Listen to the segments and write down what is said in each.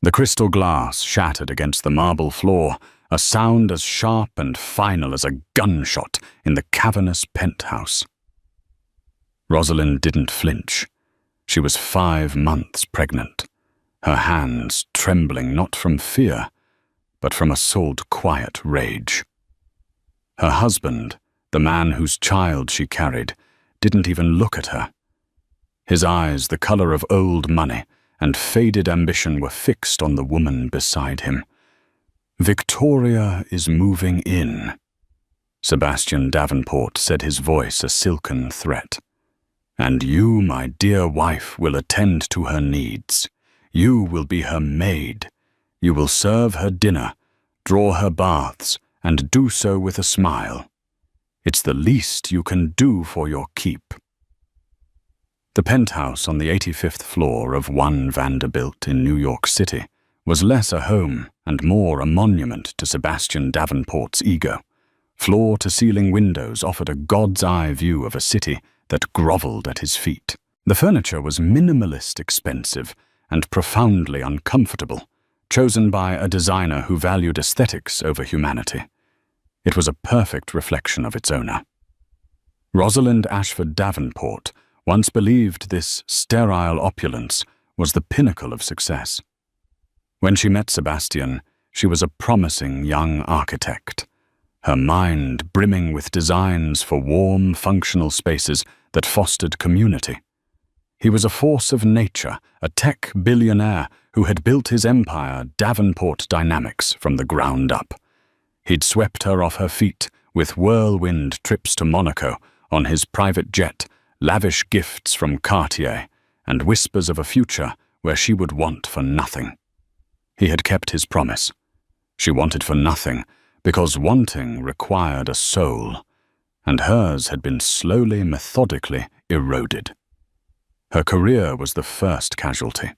The crystal glass shattered against the marble floor, a sound as sharp and final as a gunshot in the cavernous penthouse. Rosalind didn't flinch. She was 5 months pregnant, her hands trembling not from fear, but from a souled quiet rage. Her husband, the man whose child she carried, didn't even look at her. His eyes, the color of old money and faded ambition, were fixed on the woman beside him. "Victoria is moving in," Sebastian Davenport said, his voice a silken threat. "And you, my dear wife, will attend to her needs. You will be her maid. You will serve her dinner, draw her baths, and do so with a smile. It's the least you can do for your keep." The penthouse on the 85th floor of 1 Vanderbilt in New York City was less a home and more a monument to Sebastian Davenport's ego. Floor-to-ceiling windows offered a god's-eye view of a city that groveled at his feet. The furniture was minimalist expensive and profoundly uncomfortable, chosen by a designer who valued aesthetics over humanity. It was a perfect reflection of its owner. Rosalind Ashford Davenport once believed this sterile opulence was the pinnacle of success. When she met Sebastian, she was a promising young architect, her mind brimming with designs for warm, functional spaces that fostered community. He was a force of nature, a tech billionaire who had built his empire, Davenport Dynamics, from the ground up. He'd swept her off her feet with whirlwind trips to Monaco on his private jet, lavish gifts from Cartier, and whispers of a future where she would want for nothing. He had kept his promise. She wanted for nothing, because wanting required a soul, and hers had been slowly, methodically eroded. Her career was the first casualty.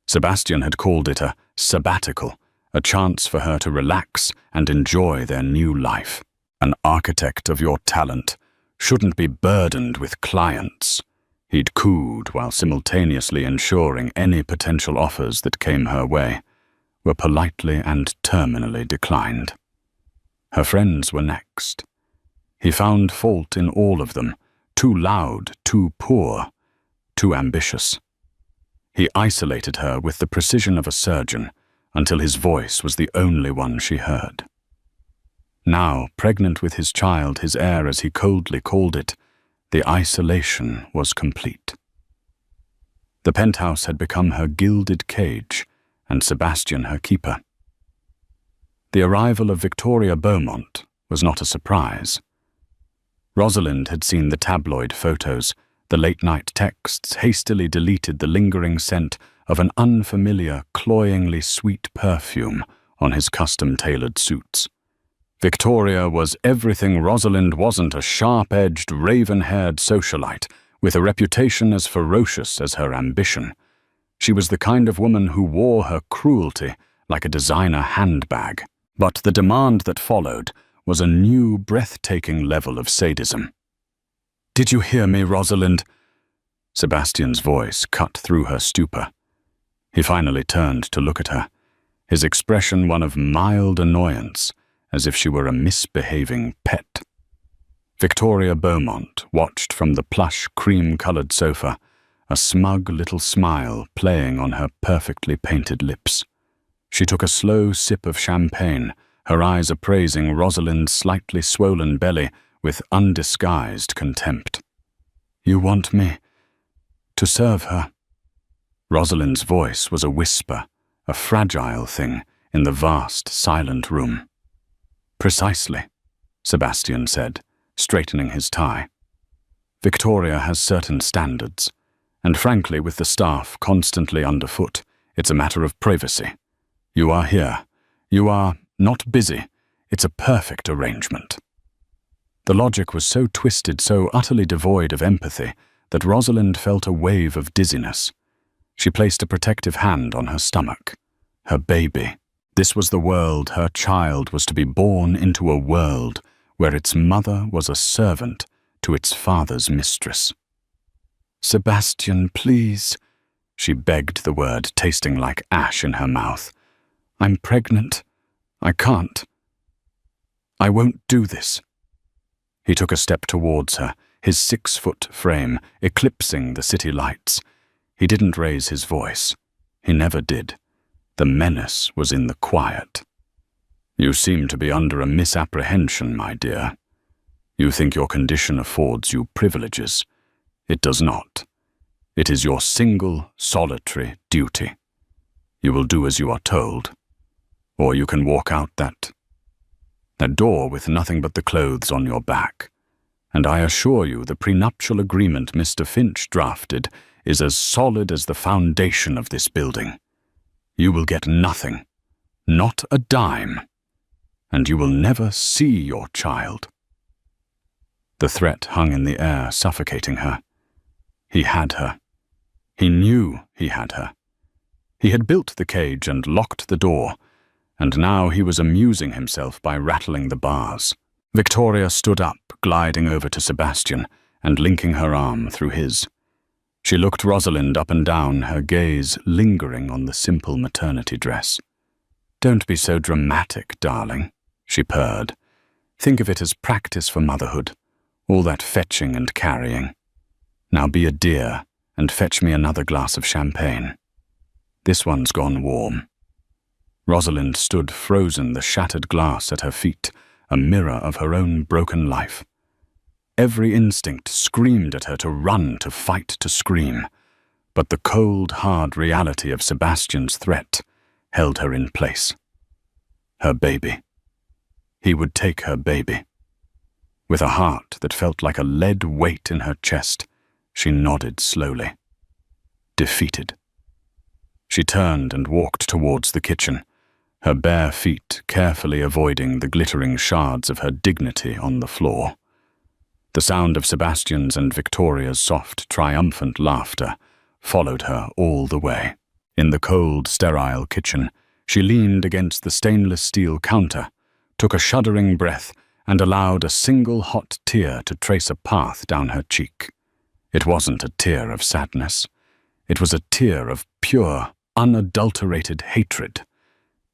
Sebastian had called it a sabbatical, a chance for her to relax and enjoy their new life. An architect of your talent shouldn't be burdened with clients, he'd cooed while simultaneously ensuring any potential offers that came her way were politely and terminally declined. Her friends were next. He found fault in all of them, too loud, too poor, too ambitious. He isolated her with the precision of a surgeon until his voice was the only one she heard. Now, pregnant with his child, his heir as he coldly called it, the isolation was complete. The penthouse had become her gilded cage, and Sebastian her keeper. The arrival of Victoria Beaumont was not a surprise. Rosalind had seen the tabloid photos, the late-night texts hastily deleted the lingering scent of an unfamiliar, cloyingly sweet perfume on his custom-tailored suits. Victoria was everything Rosalind wasn't, a sharp-edged, raven-haired socialite with a reputation as ferocious as her ambition. She was the kind of woman who wore her cruelty like a designer handbag. But the demand that followed was a new, breathtaking level of sadism. "Did you hear me, Rosalind?" Sebastian's voice cut through her stupor. He finally turned to look at her, his expression one of mild annoyance, as if she were a misbehaving pet. Victoria Beaumont watched from the plush, cream-colored sofa, a smug little smile playing on her perfectly painted lips. She took a slow sip of champagne, her eyes appraising Rosalind's slightly swollen belly with undisguised contempt. "You want me to serve her?" Rosalind's voice was a whisper, a fragile thing in the vast, silent room. "Precisely," Sebastian said, straightening his tie. "Victoria has certain standards, and frankly, with the staff constantly underfoot, it's a matter of privacy. You are here. You are not busy. It's a perfect arrangement." The logic was so twisted, so utterly devoid of empathy, that Rosalind felt a wave of dizziness. She placed a protective hand on her stomach. Her baby. This was the world her child was to be born into, a world where its mother was a servant to its father's mistress. "Sebastian, please," She begged the word, tasting like ash in her mouth. "I'm pregnant. I can't. I won't do this." He took a step towards her, his 6-foot frame eclipsing the city lights. He didn't raise his voice. He never did. The menace was in the quiet. "You seem to be under a misapprehension, my dear. You think your condition affords you privileges. It does not. It is your single, solitary duty. You will do as you are told. Or you can walk out that door with nothing but the clothes on your back. And I assure you the prenuptial agreement Mr. Finch drafted is as solid as the foundation of this building. You will get nothing, not a dime, and you will never see your child." The threat hung in the air, suffocating her. He had her. He knew he had her. He had built the cage and locked the door, and now he was amusing himself by rattling the bars. Victoria stood up, gliding over to Sebastian and linking her arm through his. She looked Rosalind up and down, her gaze lingering on the simple maternity dress. "Don't be so dramatic, darling," she purred. "Think of it as practice for motherhood, all that fetching and carrying. Now be a dear and fetch me another glass of champagne. This one's gone warm." Rosalind stood frozen, the shattered glass at her feet, a mirror of her own broken life. Every instinct screamed at her to run, to fight, to scream, but the cold, hard reality of Sebastian's threat held her in place. Her baby. He would take her baby. With a heart that felt like a lead weight in her chest, she nodded slowly. Defeated. She turned and walked towards the kitchen, her bare feet carefully avoiding the glittering shards of her dignity on the floor. The sound of Sebastian's and Victoria's soft, triumphant laughter followed her all the way. In the cold, sterile kitchen, she leaned against the stainless steel counter, took a shuddering breath, and allowed a single hot tear to trace a path down her cheek. It wasn't a tear of sadness. It was a tear of pure, unadulterated hatred.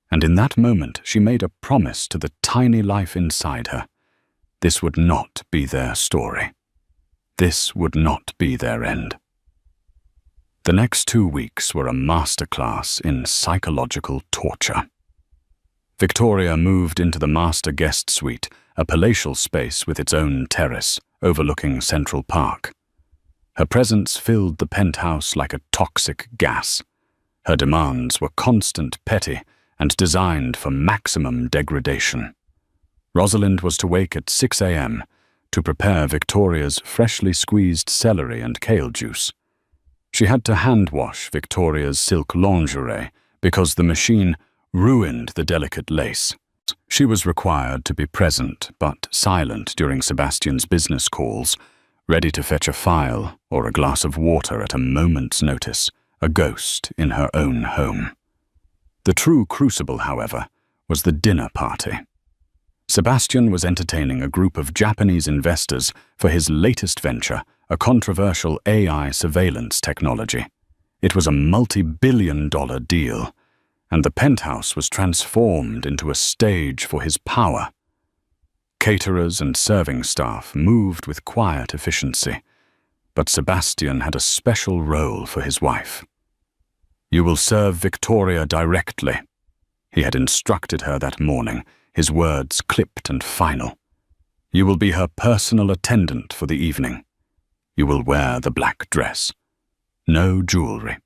And in that moment, she made a promise to the tiny life inside her. This would not be their story. This would not be their end. The next 2 weeks were a masterclass in psychological torture. Victoria moved into the master guest suite, a palatial space with its own terrace, overlooking Central Park. Her presence filled the penthouse like a toxic gas. Her demands were constant, petty, and designed for maximum degradation. Rosalind was to wake at 6 a.m. to prepare Victoria's freshly squeezed celery and kale juice. She had to hand-wash Victoria's silk lingerie because the machine ruined the delicate lace. She was required to be present but silent during Sebastian's business calls, ready to fetch a file or a glass of water at a moment's notice, a ghost in her own home. The true crucible, however, was the dinner party. Sebastian was entertaining a group of Japanese investors for his latest venture, a controversial AI surveillance technology. It was a multi-billion-dollar deal, and the penthouse was transformed into a stage for his power. Caterers and serving staff moved with quiet efficiency, but Sebastian had a special role for his wife. "You will serve Victoria directly," he had instructed her that morning, his words clipped and final. "You will be her personal attendant for the evening. You will wear the black dress. No jewelry."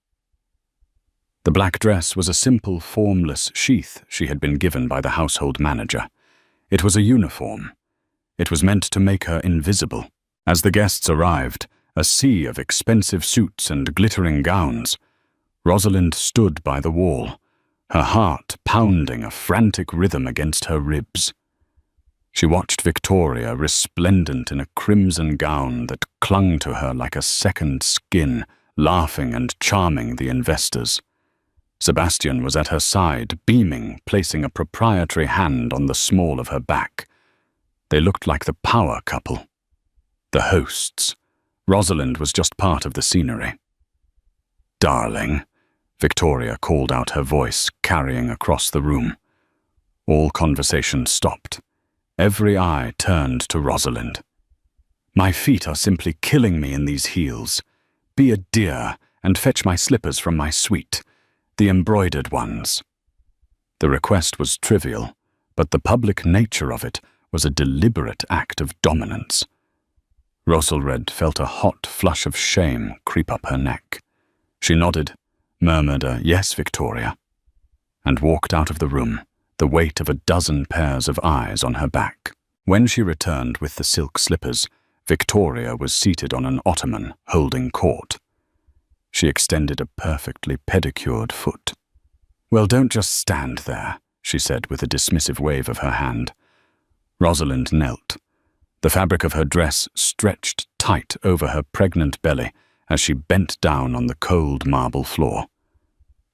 The black dress was a simple, formless sheath she had been given by the household manager. It was a uniform. It was meant to make her invisible. As the guests arrived, a sea of expensive suits and glittering gowns, Rosalind stood by the wall, her heart pounding a frantic rhythm against her ribs. She watched Victoria, resplendent in a crimson gown that clung to her like a second skin, laughing and charming the investors. Sebastian was at her side, beaming, placing a proprietary hand on the small of her back. They looked like the power couple. The hosts. Rosalind was just part of the scenery. darling," Victoria called out, her voice carrying across the room. All conversation stopped. Every eye turned to Rosalind. "My feet are simply killing me in these heels. Be a dear and fetch my slippers from my suite, the embroidered ones." The request was trivial, but the public nature of it was a deliberate act of dominance. Rosalind felt a hot flush of shame creep up her neck. She nodded, murmured a "Yes, Victoria," and walked out of the room, the weight of a dozen pairs of eyes on her back. When she returned with the silk slippers, Victoria was seated on an ottoman, holding court. She extended a perfectly pedicured foot. "Well, don't just stand there," she said with a dismissive wave of her hand. Rosalind knelt. The fabric of her dress stretched tight over her pregnant belly as she bent down on the cold marble floor.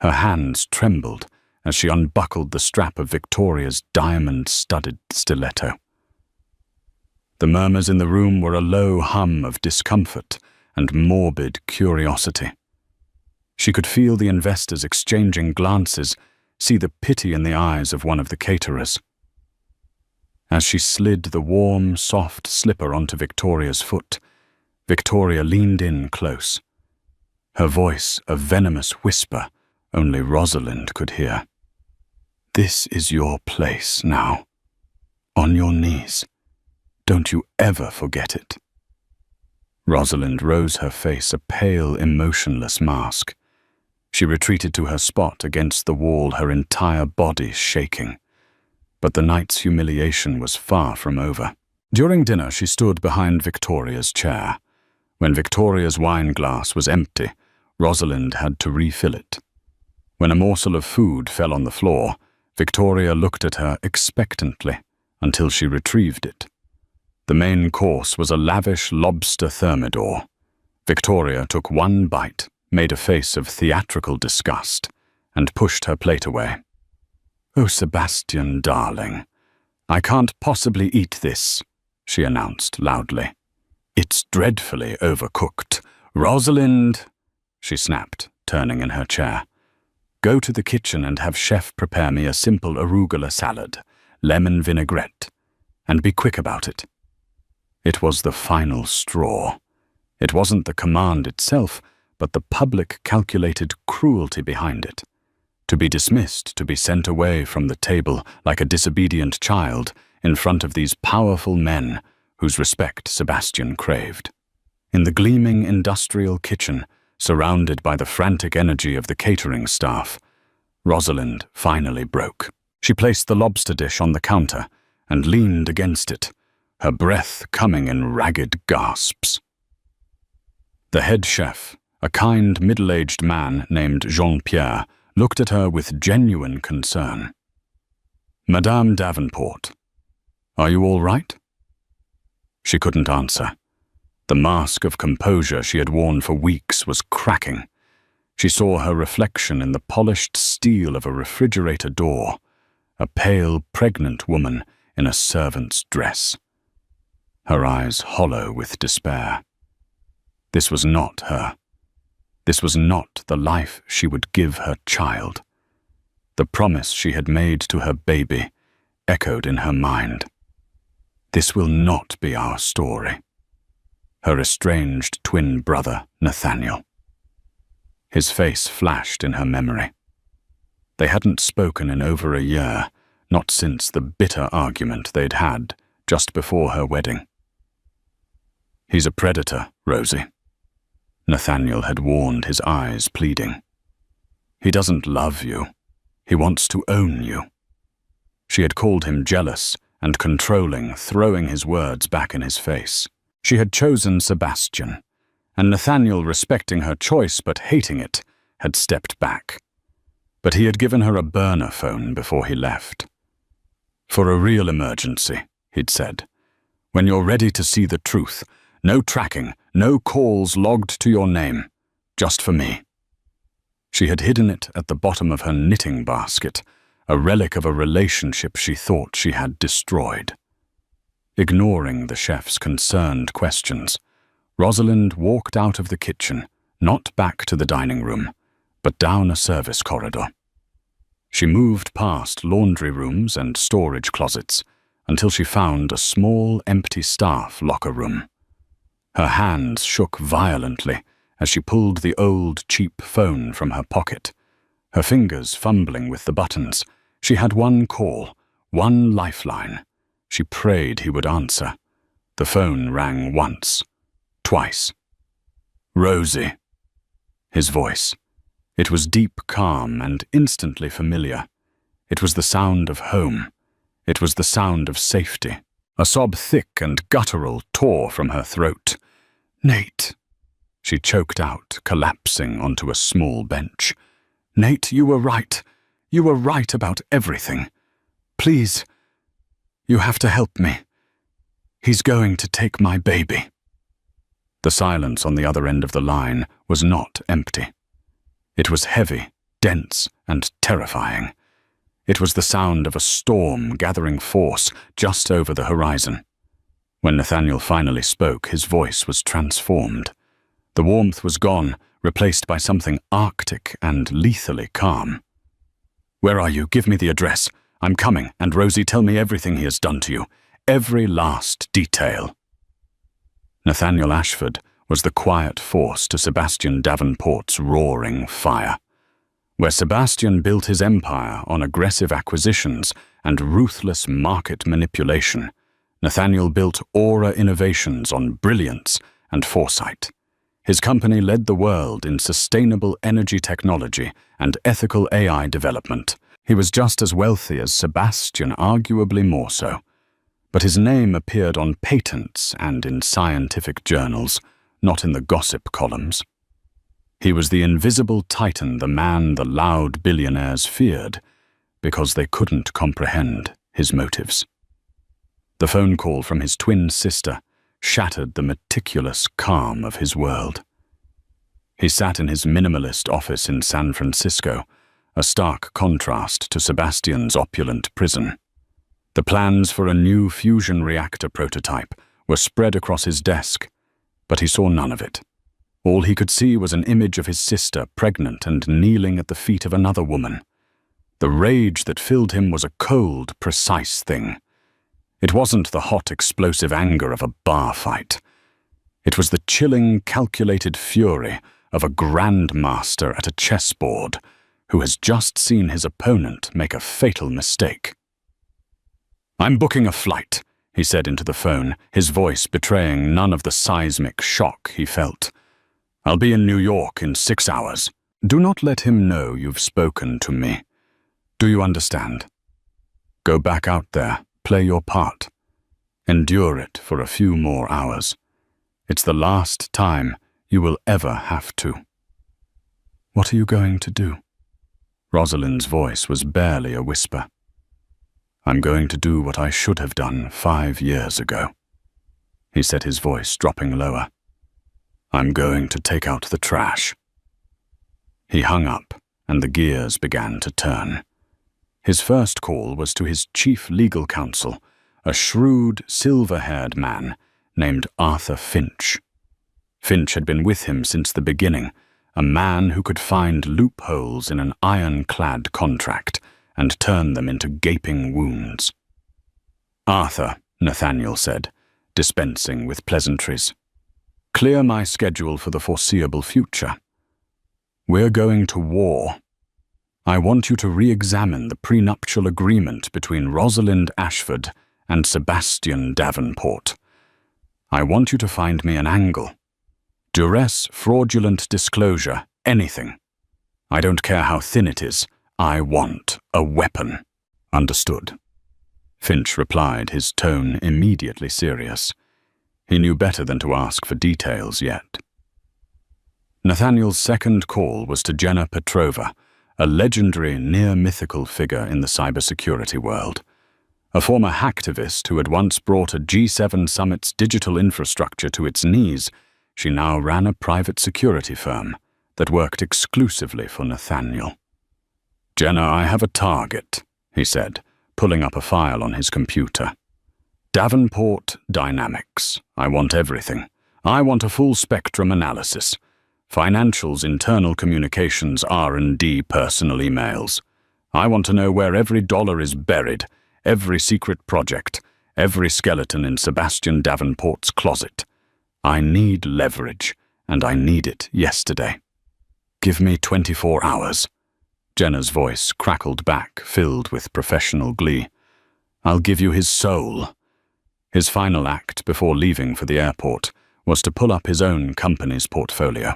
Her hands trembled as she unbuckled the strap of Victoria's diamond-studded stiletto. The murmurs in the room were a low hum of discomfort and morbid curiosity. She could feel the investors exchanging glances, see the pity in the eyes of one of the caterers. As she slid the warm, soft slipper onto Victoria's foot, Victoria leaned in close. Her voice a venomous whisper only Rosalind could hear. "This is your place now. On your knees. Don't you ever forget it." Rosalind rose, her face a pale, emotionless mask. She retreated to her spot against the wall, her entire body shaking. But the night's humiliation was far from over. During dinner, she stood behind Victoria's chair. When Victoria's wine glass was empty, Rosalind had to refill it. When a morsel of food fell on the floor, Victoria looked at her expectantly until she retrieved it. The main course was a lavish lobster thermidor. Victoria took one bite, made a face of theatrical disgust, and pushed her plate away. "Oh, Sebastian, darling, I can't possibly eat this," she announced loudly. "It's dreadfully overcooked. Rosalind," she snapped, turning in her chair. "Go to the kitchen and have chef prepare me a simple arugula salad, lemon vinaigrette, and be quick about it." It was the final straw. It wasn't the command itself, but the public calculated cruelty behind it. To be dismissed, to be sent away from the table like a disobedient child in front of these powerful men whose respect Sebastian craved. In the gleaming industrial kitchen, surrounded by the frantic energy of the catering staff, Rosalind finally broke. She placed the lobster dish on the counter and leaned against it, her breath coming in ragged gasps. The head chef, a kind middle-aged man named Jean-Pierre, looked at her with genuine concern. "Madame Davenport, are you all right?" She couldn't answer. The mask of composure she had worn for weeks was cracking. She saw her reflection in the polished steel of a refrigerator door, a pale, pregnant woman in a servant's dress. Her eyes hollow with despair. This was not her. This was not the life she would give her child. The promise she had made to her baby echoed in her mind. This will not be our story. Her estranged twin brother, Nathaniel. His face flashed in her memory. They hadn't spoken in over a year, not since the bitter argument they'd had just before her wedding. "He's a predator, Rosie," Nathaniel had warned, his eyes pleading. "He doesn't love you. He wants to own you." She had called him jealous and controlling, throwing his words back in his face. She had chosen Sebastian, and Nathaniel, respecting her choice but hating it, had stepped back. But he had given her a burner phone before he left. "For a real emergency," he'd said. "When you're ready to see the truth, no tracking, no calls logged to your name, just for me." She had hidden it at the bottom of her knitting basket, a relic of a relationship she thought she had destroyed. Ignoring the chef's concerned questions, Rosalind walked out of the kitchen, not back to the dining room, but down a service corridor. She moved past laundry rooms and storage closets until she found a small, empty staff locker room. Her hands shook violently as she pulled the old, cheap phone from her pocket. Her fingers fumbling with the buttons. She had one call, one lifeline. She prayed he would answer. The phone rang once, twice. "Rosie." His voice. It was deep calm and instantly familiar. It was the sound of home. It was the sound of safety. A sob thick and guttural tore from her throat. "Nate," she choked out, collapsing onto a small bench. "Nate, you were right. You were right about everything. Please, you have to help me. He's going to take my baby." The silence on the other end of the line was not empty. It was heavy, dense, and terrifying. It was the sound of a storm gathering force just over the horizon. When Nathaniel finally spoke, his voice was transformed. The warmth was gone, replaced by something arctic and lethally calm. "Where are you? Give me the address. I'm coming, and Rosie, tell me everything he has done to you. Every last detail." Nathaniel Ashford was the quiet force to Sebastian Davenport's roaring fire. Where Sebastian built his empire on aggressive acquisitions and ruthless market manipulation, Nathaniel built Aura Innovations on brilliance and foresight. His company led the world in sustainable energy technology and ethical AI development. He was just as wealthy as Sebastian, arguably more so. But his name appeared on patents and in scientific journals, not in the gossip columns. He was the invisible titan, the man the loud billionaires feared, because they couldn't comprehend his motives. The phone call from his twin sister shattered the meticulous calm of his world. He sat in his minimalist office in San Francisco, a stark contrast to Sebastian's opulent prison. The plans for a new fusion reactor prototype were spread across his desk, but he saw none of it. All he could see was an image of his sister, pregnant and kneeling at the feet of another woman. The rage that filled him was a cold, precise thing. It wasn't the hot, explosive anger of a bar fight. It was the chilling, calculated fury of a grandmaster at a chessboard who has just seen his opponent make a fatal mistake. "I'm booking a flight," he said into the phone, his voice betraying none of the seismic shock he felt. "I'll be in New York in 6 hours. Do not let him know you've spoken to me. Do you understand? Go back out there, play your part. Endure it for a few more hours. It's the last time you will ever have to." "What are you going to do?" Rosalind's voice was barely a whisper. "I'm going to do what I should have done 5 years ago," he said, his voice dropping lower. "I'm going to take out the trash." He hung up, and the gears began to turn. His first call was to his chief legal counsel, a shrewd, silver-haired man named Arthur Finch. Finch had been with him since the beginning, a man who could find loopholes in an ironclad contract and turn them into gaping wounds. "Arthur," Nathaniel said, dispensing with pleasantries, "clear my schedule for the foreseeable future. We're going to war. I want you to re-examine the prenuptial agreement between Rosalind Ashford and Sebastian Davenport. I want you to find me an angle. Duress, fraudulent disclosure, anything. I don't care how thin it is. I want a weapon." "Understood," Finch replied, his tone immediately serious. He knew better than to ask for details yet. Nathaniel's second call was to Jenna Petrova, a legendary, near-mythical figure in the cybersecurity world. A former hacktivist who had once brought a G7 summit's digital infrastructure to its knees, she now ran a private security firm that worked exclusively for Nathaniel. "Jenna, I have a target," he said, pulling up a file on his computer. "Davenport Dynamics. I want everything. I want a full-spectrum analysis. Financials, internal communications, R&D, personal emails. I want to know where every dollar is buried, every secret project, every skeleton in Sebastian Davenport's closet. I need leverage, and I need it yesterday. Give me 24 hours. Jenna's voice crackled back, filled with professional glee. I'll give you his soul. His final act before leaving for the airport was to pull up his own company's portfolio.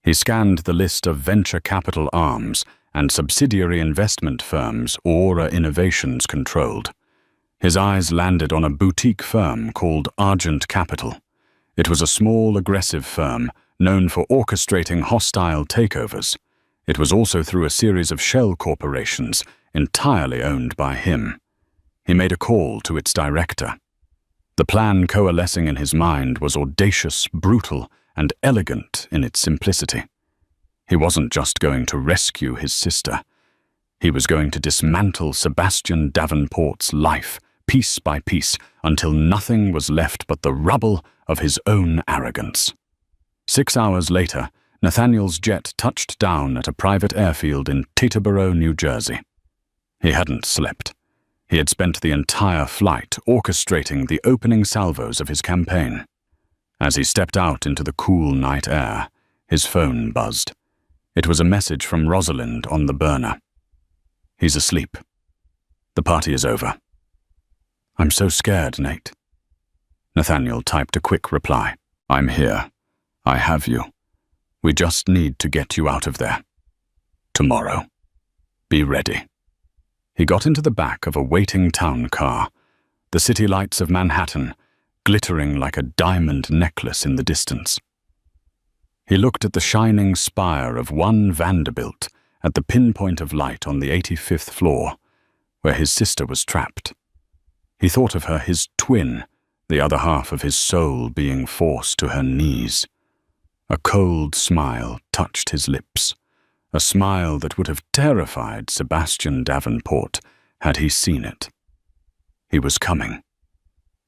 He scanned the list of venture capital arms and subsidiary investment firms Aura Innovations controlled. His eyes landed on a boutique firm called Argent Capital. It was a small, aggressive firm known for orchestrating hostile takeovers. It was also through a series of shell corporations entirely owned by him. He made a call to its director. The plan coalescing in his mind was audacious, brutal, and elegant in its simplicity. He wasn't just going to rescue his sister. He was going to dismantle Sebastian Davenport's life, piece by piece, until nothing was left but the rubble of his own arrogance. 6 hours later, Nathaniel's jet touched down at a private airfield in Teterboro, New Jersey. He hadn't slept. He had spent the entire flight orchestrating the opening salvos of his campaign. As he stepped out into the cool night air, his phone buzzed. It was a message from Rosalind on the burner. He's asleep. The party is over. I'm so scared, Nate. Nathaniel typed a quick reply. I'm here. I have you. We just need to get you out of there. Tomorrow. Be ready. He got into the back of a waiting town car, the city lights of Manhattan glittering like a diamond necklace in the distance. He looked at the shining spire of One Vanderbilt at the pinpoint of light on the 85th floor, where his sister was trapped. He thought of her, his twin, the other half of his soul being forced to her knees. A cold smile touched his lips, a smile that would have terrified Sebastian Davenport had he seen it. He was coming,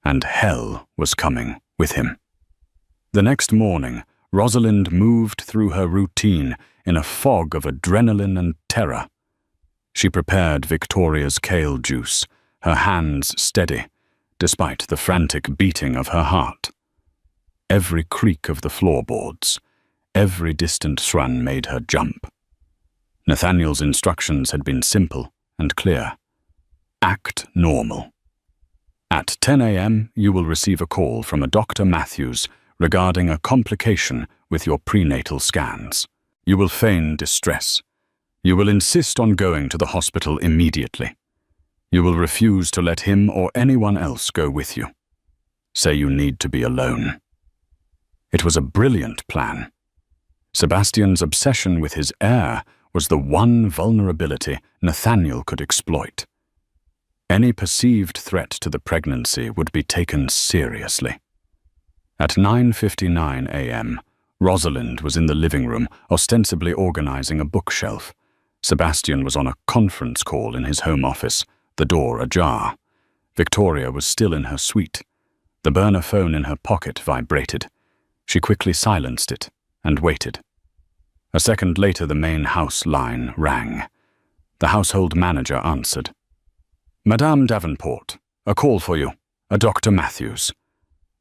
and hell was coming with him. The next morning, Rosalind moved through her routine in a fog of adrenaline and terror. She prepared Victoria's kale juice, her hands steady, despite the frantic beating of her heart. Every creak of the floorboards, every distant shrun made her jump. Nathaniel's instructions had been simple and clear. Act normal. At 10 a.m., you will receive a call from a Dr. Matthews regarding a complication with your prenatal scans. You will feign distress. You will insist on going to the hospital immediately. You will refuse to let him or anyone else go with you. Say you need to be alone. It was a brilliant plan. Sebastian's obsession with his heir was the one vulnerability Nathaniel could exploit. Any perceived threat to the pregnancy would be taken seriously. At 9:59 a.m., Rosalind was in the living room, ostensibly organizing a bookshelf. Sebastian was on a conference call in his home office, the door ajar. Victoria was still in her suite. The burner phone in her pocket vibrated. She quickly silenced it and waited. A second later, the main house line rang. The household manager answered. Madame Davenport, a call for you, a Dr. Matthews.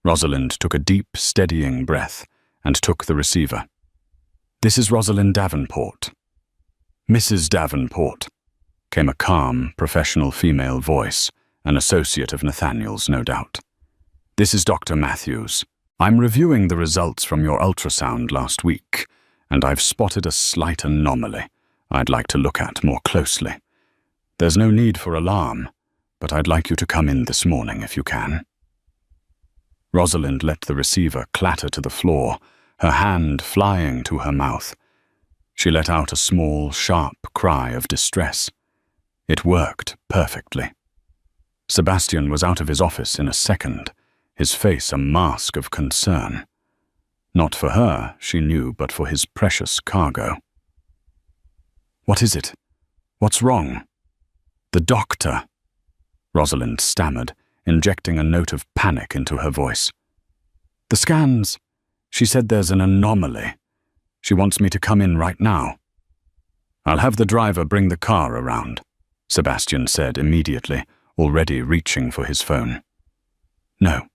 Rosalind took a deep, steadying breath and took the receiver. This is Rosalind Davenport. Mrs. Davenport, came a calm, professional female voice, an associate of Nathaniel's, no doubt. This is Dr. Matthews. I'm reviewing the results from your ultrasound last week, and I've spotted a slight anomaly I'd like to look at more closely. There's no need for alarm, but I'd like you to come in this morning if you can. Rosalind let the receiver clatter to the floor, her hand flying to her mouth. She let out a small, sharp cry of distress. It worked perfectly. Sebastian was out of his office in a second, his face a mask of concern. Not for her, she knew, but for his precious cargo. What is it? What's wrong? The doctor, Rosalind stammered, injecting a note of panic into her voice. The scans. She said there's an anomaly. She wants me to come in right now. I'll have the driver bring the car around, Sebastian said immediately, already reaching for his phone. No,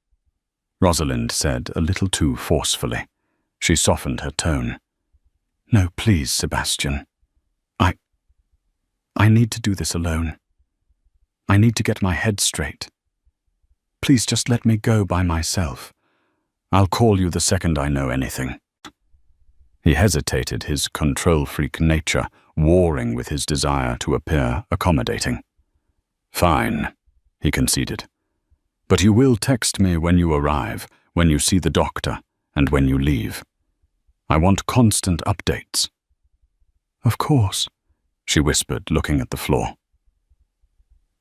Rosalind said a little too forcefully. She softened her tone. No, please, Sebastian. I need to do this alone. I need to get my head straight. Please just let me go by myself. I'll call you the second I know anything. He hesitated, his control-freak nature warring with his desire to appear accommodating. Fine, he conceded. But you will text me when you arrive, when you see the doctor, and when you leave. I want constant updates. Of course, she whispered, looking at the floor.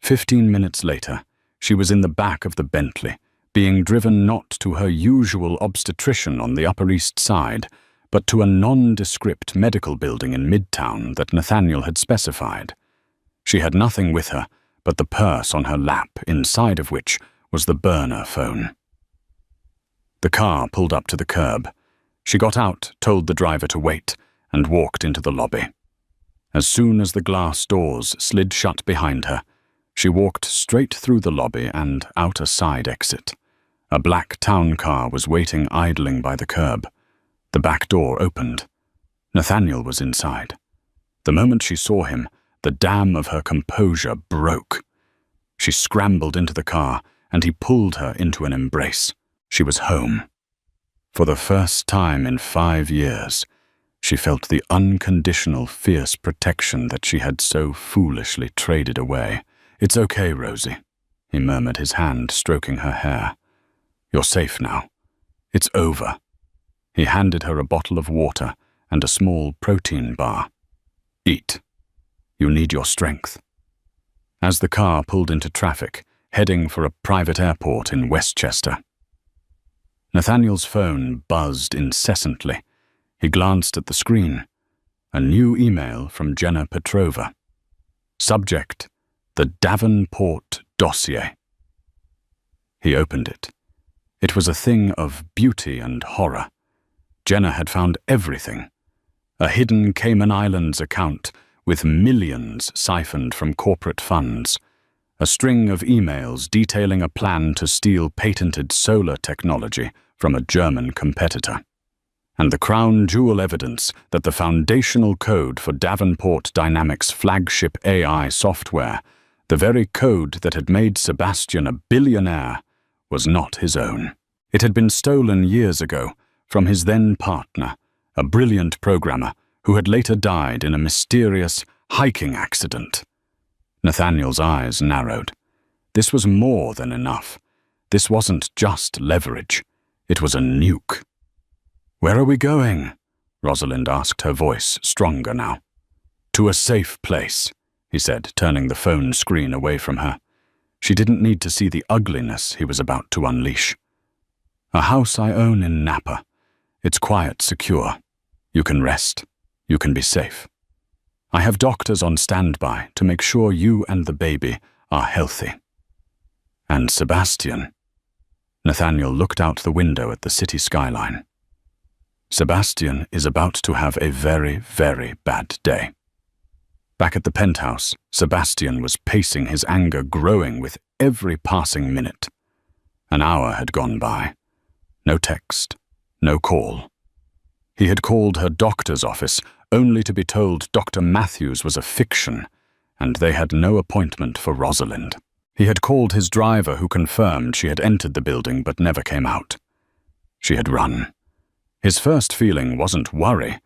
15 minutes later, she was in the back of the Bentley, being driven not to her usual obstetrician on the Upper East Side, but to a nondescript medical building in Midtown that Nathaniel had specified. She had nothing with her but the purse on her lap, inside of which was the burner phone. The car pulled up to the curb. She got out, told the driver to wait, and walked into the lobby. As soon as the glass doors slid shut behind her, she walked straight through the lobby and out a side exit. A black town car was waiting idling by the curb. The back door opened. Nathaniel was inside. The moment she saw him, the dam of her composure broke. She scrambled into the car, and he pulled her into an embrace. She was home. For the first time in 5 years, she felt the unconditional, fierce protection that she had so foolishly traded away. It's okay, Rosie, he murmured, his hand stroking her hair. You're safe now. It's over. He handed her a bottle of water and a small protein bar. Eat. You need your strength. As the car pulled into traffic, heading for a private airport in Westchester, Nathaniel's phone buzzed incessantly. He glanced at the screen. A new email from Jenna Petrova. Subject: The Davenport Dossier. He opened it. It was a thing of beauty and horror. Jenna had found everything. A hidden Cayman Islands account with millions siphoned from corporate funds. A string of emails detailing a plan to steal patented solar technology from a German competitor. And the crown jewel evidence that the foundational code for Davenport Dynamics' flagship AI software, the very code that had made Sebastian a billionaire, was not his own. It had been stolen years ago from his then partner, a brilliant programmer who had later died in a mysterious hiking accident. Nathaniel's eyes narrowed. This was more than enough. This wasn't just leverage. It was a nuke. Where are we going? Rosalind asked, her voice stronger now. To a safe place, he said, turning the phone screen away from her. She didn't need to see the ugliness he was about to unleash. A house I own in Napa. It's quiet, secure. You can rest. You can be safe. I have doctors on standby to make sure you and the baby are healthy. And Sebastian. Nathaniel looked out the window at the city skyline. Sebastian is about to have a very, very bad day. Back at the penthouse, Sebastian was pacing, his anger growing with every passing minute. An hour had gone by. No text, no call. He had called her doctor's office only to be told Dr. Matthews was a fiction, and they had no appointment for Rosalind. He had called his driver, who confirmed she had entered the building but never came out. She had run. His first feeling wasn't worry,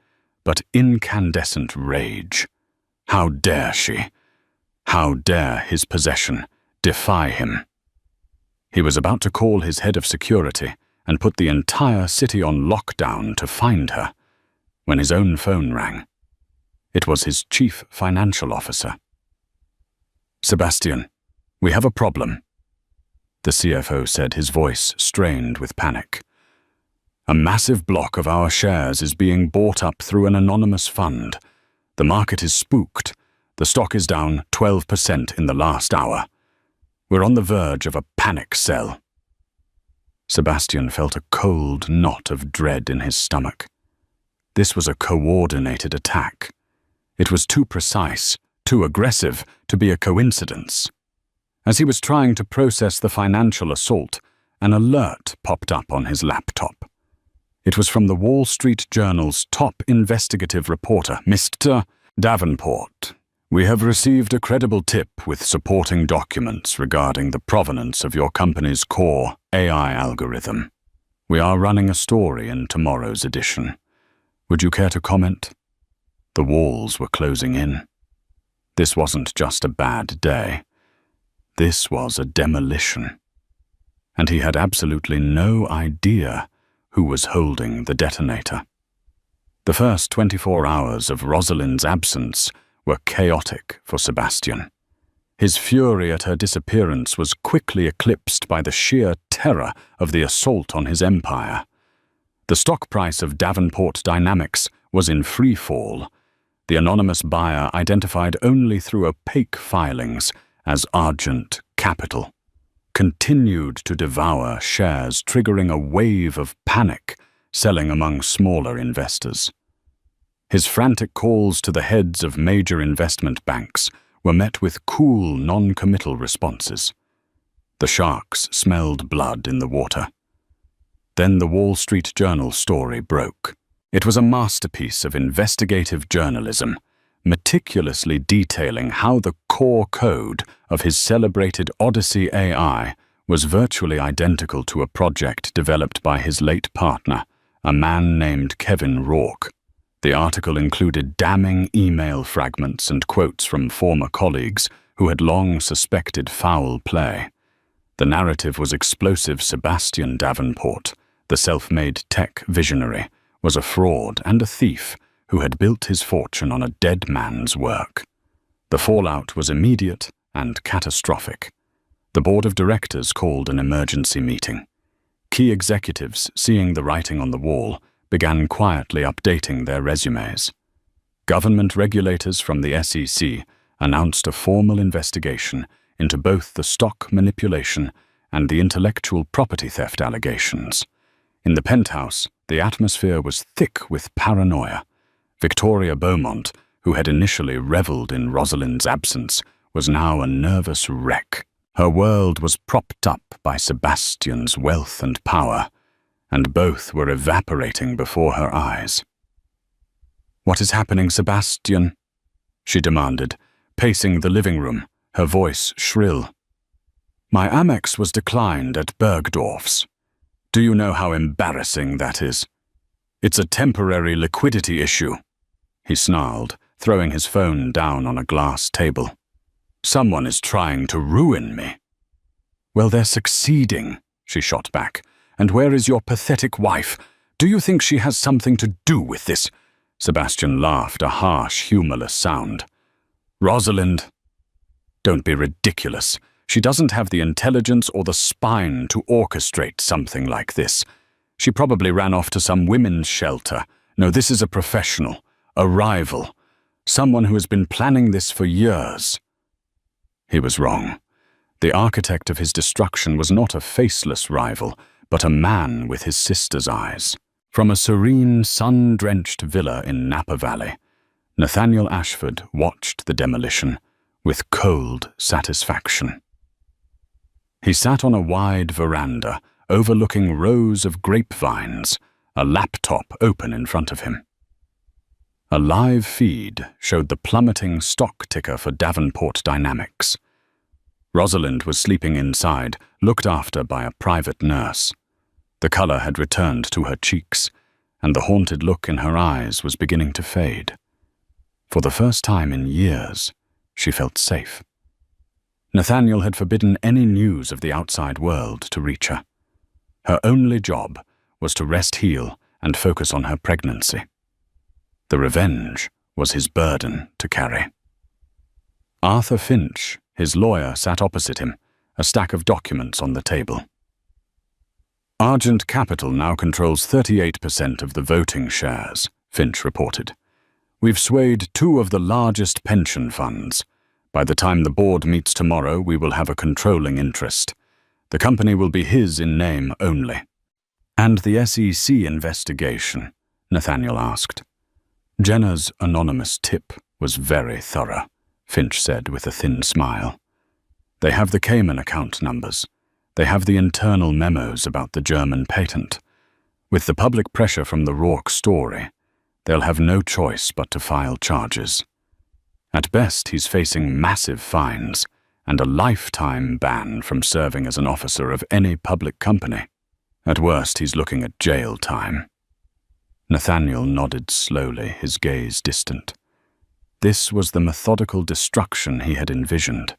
but incandescent rage. How dare she? How dare his possession defy him? He was about to call his head of security and put the entire city on lockdown to find her, when his own phone rang. It was his chief financial officer. Sebastian, we have a problem, the CFO said, his voice strained with panic. A massive block of our shares is being bought up through an anonymous fund. The market is spooked. The stock is down 12% in the last hour. We're on the verge of a panic sell. Sebastian felt a cold knot of dread in his stomach. This was a coordinated attack. It was too precise, too aggressive to be a coincidence. As he was trying to process the financial assault, an alert popped up on his laptop. It was from the Wall Street Journal's top investigative reporter, Mr. Davenport. We have received a credible tip with supporting documents regarding the provenance of your company's core AI algorithm. We are running a story in tomorrow's edition. Would you care to comment? The walls were closing in. This wasn't just a bad day. This was a demolition. And he had absolutely no idea who was holding the detonator. The first 24 hours of Rosalind's absence were chaotic for Sebastian. His fury at her disappearance was quickly eclipsed by the sheer terror of the assault on his empire. The stock price of Davenport Dynamics was in free fall. The anonymous buyer, identified only through opaque filings as Argent Capital, continued to devour shares, triggering a wave of panic selling among smaller investors. His frantic calls to the heads of major investment banks were met with cool, non-committal responses. The sharks smelled blood in the water. Then the Wall Street Journal story broke. It was a masterpiece of investigative journalism, meticulously detailing how the core code of his celebrated Odyssey AI was virtually identical to a project developed by his late partner, a man named Kevin Rourke. The article included damning email fragments and quotes from former colleagues who had long suspected foul play. The narrative was explosive. Sebastian Davenport, the self-made tech visionary, was a fraud and a thief who had built his fortune on a dead man's work. The fallout was immediate and catastrophic. The board of directors called an emergency meeting. Key executives, seeing the writing on the wall, began quietly updating their resumes. Government regulators from the SEC announced a formal investigation into both the stock manipulation and the intellectual property theft allegations. In the penthouse, the atmosphere was thick with paranoia. Victoria Beaumont, who had initially reveled in Rosalind's absence, was now a nervous wreck. Her world was propped up by Sebastian's wealth and power, and both were evaporating before her eyes. "What is happening, Sebastian?" she demanded, pacing the living room, her voice shrill. "My Amex was declined at Bergdorf's. Do you know how embarrassing that is? It's a temporary liquidity issue," he snarled, throwing his phone down on a glass table. "Someone is trying to ruin me." "Well, they're succeeding," she shot back. "And where is your pathetic wife? Do you think she has something to do with this?" Sebastian laughed, a harsh, humorless sound. "Rosalind, don't be ridiculous. She doesn't have the intelligence or the spine to orchestrate something like this. She probably ran off to some women's shelter. No, this is a professional, a rival, someone who has been planning this for years." He was wrong. The architect of his destruction was not a faceless rival, but a man with his sister's eyes. From a serene, sun-drenched villa in Napa Valley, Nathaniel Ashford watched the demolition with cold satisfaction. He sat on a wide veranda overlooking rows of grapevines, a laptop open in front of him. A live feed showed the plummeting stock ticker for Davenport Dynamics. Rosalind was sleeping inside, looked after by a private nurse. The color had returned to her cheeks, and the haunted look in her eyes was beginning to fade. For the first time in years, she felt safe. Nathaniel had forbidden any news of the outside world to reach her. Her only job was to rest, heal, and focus on her pregnancy. The revenge was his burden to carry. Arthur Finch, his lawyer, sat opposite him, a stack of documents on the table. "Argent Capital now controls 38% of the voting shares," Finch reported. "We've swayed 2 of the largest pension funds. By the time the board meets tomorrow, we will have a controlling interest. The company will be his in name only." "And the SEC investigation," Nathaniel asked. Jenna's anonymous tip was very thorough, Finch said with a thin smile. They have the Cayman account numbers. They have the internal memos about the German patent. With the public pressure from the Rourke story, they'll have no choice but to file charges. At best, he's facing massive fines and a lifetime ban from serving as an officer of any public company. At worst, he's looking at jail time. Nathaniel nodded slowly, his gaze distant. This was the methodical destruction he had envisioned,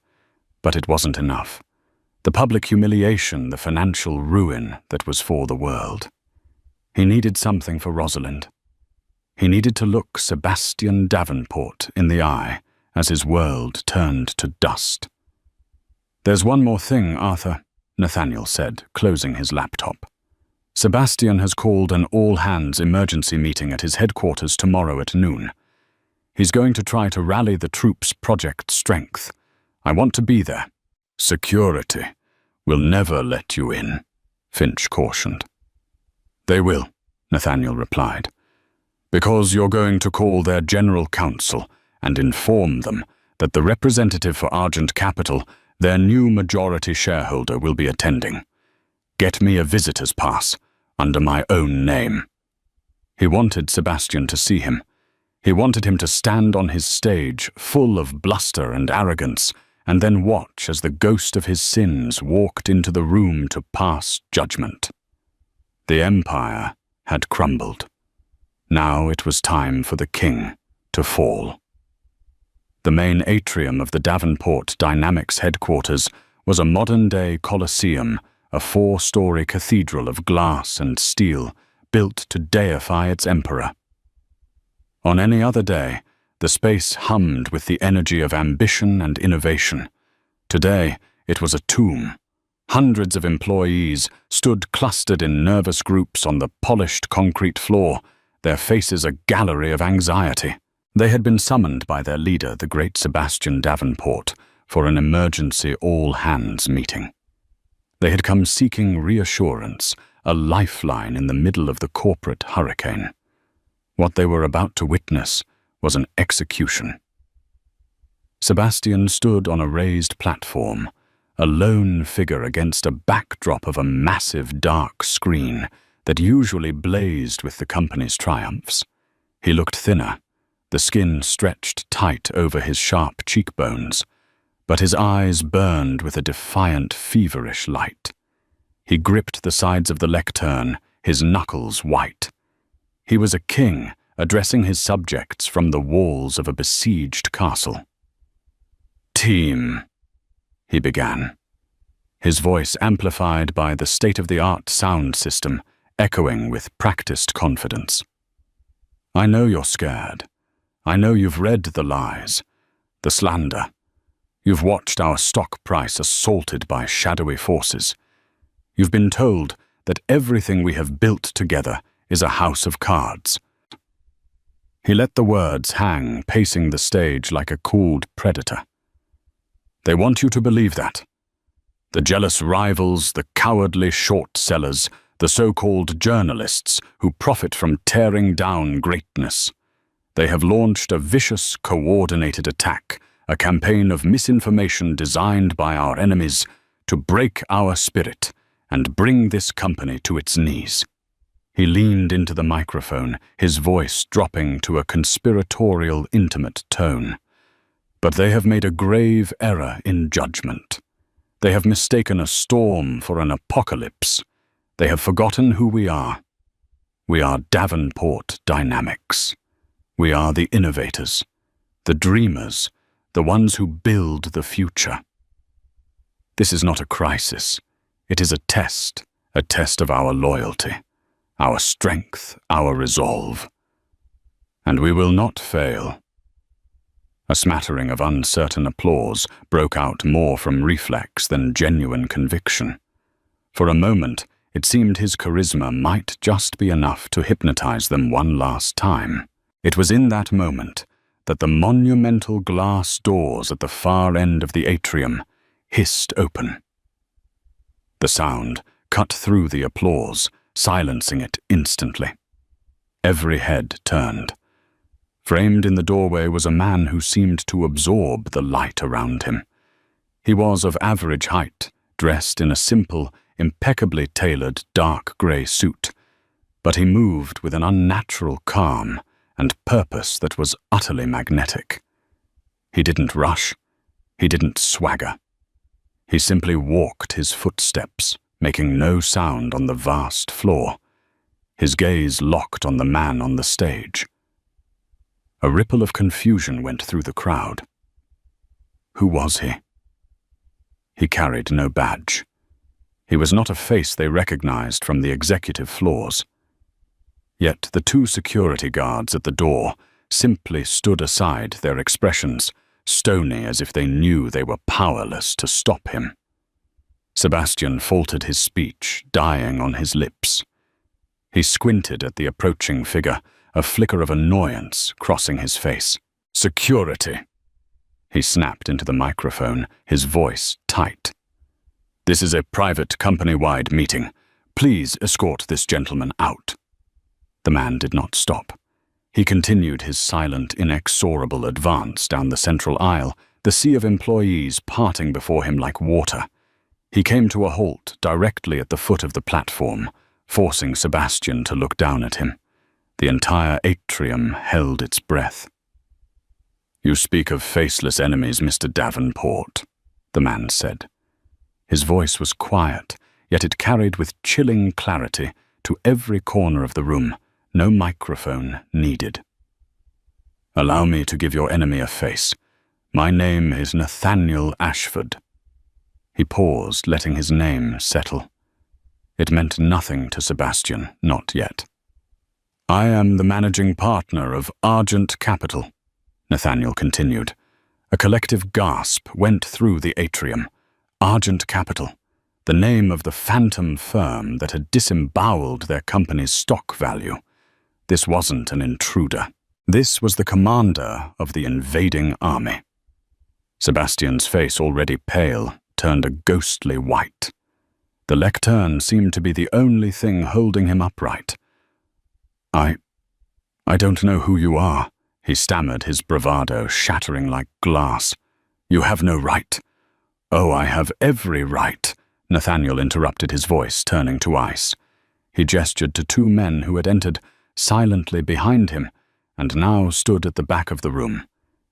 but it wasn't enough. The public humiliation, the financial ruin that was for the world. He needed something for Rosalind. He needed to look Sebastian Davenport in the eye as his world turned to dust. "There's one more thing, Arthur," Nathaniel said, closing his laptop. "Sebastian has called an all-hands emergency meeting at his headquarters tomorrow at noon. He's going to try to rally the troops' Project Strength. I want to be there." "Security will never let you in," Finch cautioned. "They will," Nathaniel replied, "because you're going to call their general counsel and inform them that the representative for Argent Capital, their new majority shareholder, will be attending. Get me a visitor's pass under my own name." He wanted Sebastian to see him. He wanted him to stand on his stage, full of bluster and arrogance, and then watch as the ghost of his sins walked into the room to pass judgment. The empire had crumbled. Now it was time for the king to fall. The main atrium of the Davenport Dynamics headquarters was a modern-day Colosseum, a 4-story cathedral of glass and steel built to deify its emperor. On any other day, the space hummed with the energy of ambition and innovation. Today, it was a tomb. Hundreds of employees stood clustered in nervous groups on the polished concrete floor, their faces a gallery of anxiety. They had been summoned by their leader, the great Sebastian Davenport, for an emergency all-hands meeting. They had come seeking reassurance, a lifeline in the middle of the corporate hurricane. What they were about to witness was an execution. Sebastian stood on a raised platform, a lone figure against a backdrop of a massive dark screen that usually blazed with the company's triumphs. He looked thinner, the skin stretched tight over his sharp cheekbones, but his eyes burned with a defiant, feverish light. He gripped the sides of the lectern, his knuckles white. He was a king, addressing his subjects from the walls of a besieged castle. "Team," he began, his voice amplified by the state-of-the-art sound system, echoing with practiced confidence. "I know you're scared. I know you've read the lies, the slander. You've watched our stock price assaulted by shadowy forces. You've been told that everything we have built together is a house of cards." He let the words hang, pacing the stage like a cooled predator. "They want you to believe that. The jealous rivals, the cowardly short sellers, the so-called journalists who profit from tearing down greatness. They have launched a vicious, coordinated attack, a campaign of misinformation designed by our enemies to break our spirit and bring this company to its knees." He leaned into the microphone, his voice dropping to a conspiratorial, intimate tone. "But they have made a grave error in judgment. They have mistaken a storm for an apocalypse. They have forgotten who we are. We are Davenport Dynamics. We are the innovators, the dreamers, the ones who build the future. This is not a crisis. It is a test of our loyalty, our strength, our resolve. And we will not fail." A smattering of uncertain applause broke out, more from reflex than genuine conviction. For a moment, it seemed his charisma might just be enough to hypnotize them one last time. It was in that moment that the monumental glass doors at the far end of the atrium hissed open. The sound cut through the applause, silencing it instantly. Every head turned. Framed in the doorway was a man who seemed to absorb the light around him. He was of average height, dressed in a simple, impeccably tailored dark grey suit, but he moved with an unnatural calm and purpose that was utterly magnetic. He didn't rush. He didn't swagger. He simply walked his footsteps, making no sound on the vast floor, his gaze locked on the man on the stage. A ripple of confusion went through the crowd. Who was he? He carried no badge. He was not a face they recognized from the executive floors. Yet the two security guards at the door simply stood aside, their expressions stony as if they knew they were powerless to stop him. Sebastian faltered his speech, dying on his lips. He squinted at the approaching figure, a flicker of annoyance crossing his face. "Security!" He snapped into the microphone, his voice tight. "This is a private company-wide meeting. Please escort this gentleman out." The man did not stop. He continued his silent, inexorable advance down the central aisle, the sea of employees parting before him like water. He came to a halt directly at the foot of the platform, forcing Sebastian to look down at him. The entire atrium held its breath. "You speak of faceless enemies, Mr. Davenport," the man said. His voice was quiet, yet it carried with chilling clarity to every corner of the room. No microphone needed. "Allow me to give your enemy a face. My name is Nathaniel Ashford." He paused, letting his name settle. It meant nothing to Sebastian, not yet. "I am the managing partner of Argent Capital," Nathaniel continued. A collective gasp went through the atrium. Argent Capital, the name of the phantom firm that had disemboweled their company's stock value. This wasn't an intruder. This was the commander of the invading army. Sebastian's face, already pale, turned a ghostly white. The lectern seemed to be the only thing holding him upright. I don't know who you are," he stammered, his bravado shattering like glass. "You have no right." "Oh, I have every right," Nathaniel interrupted, his voice turning to ice. He gestured to two men who had entered silently behind him and now stood at the back of the room,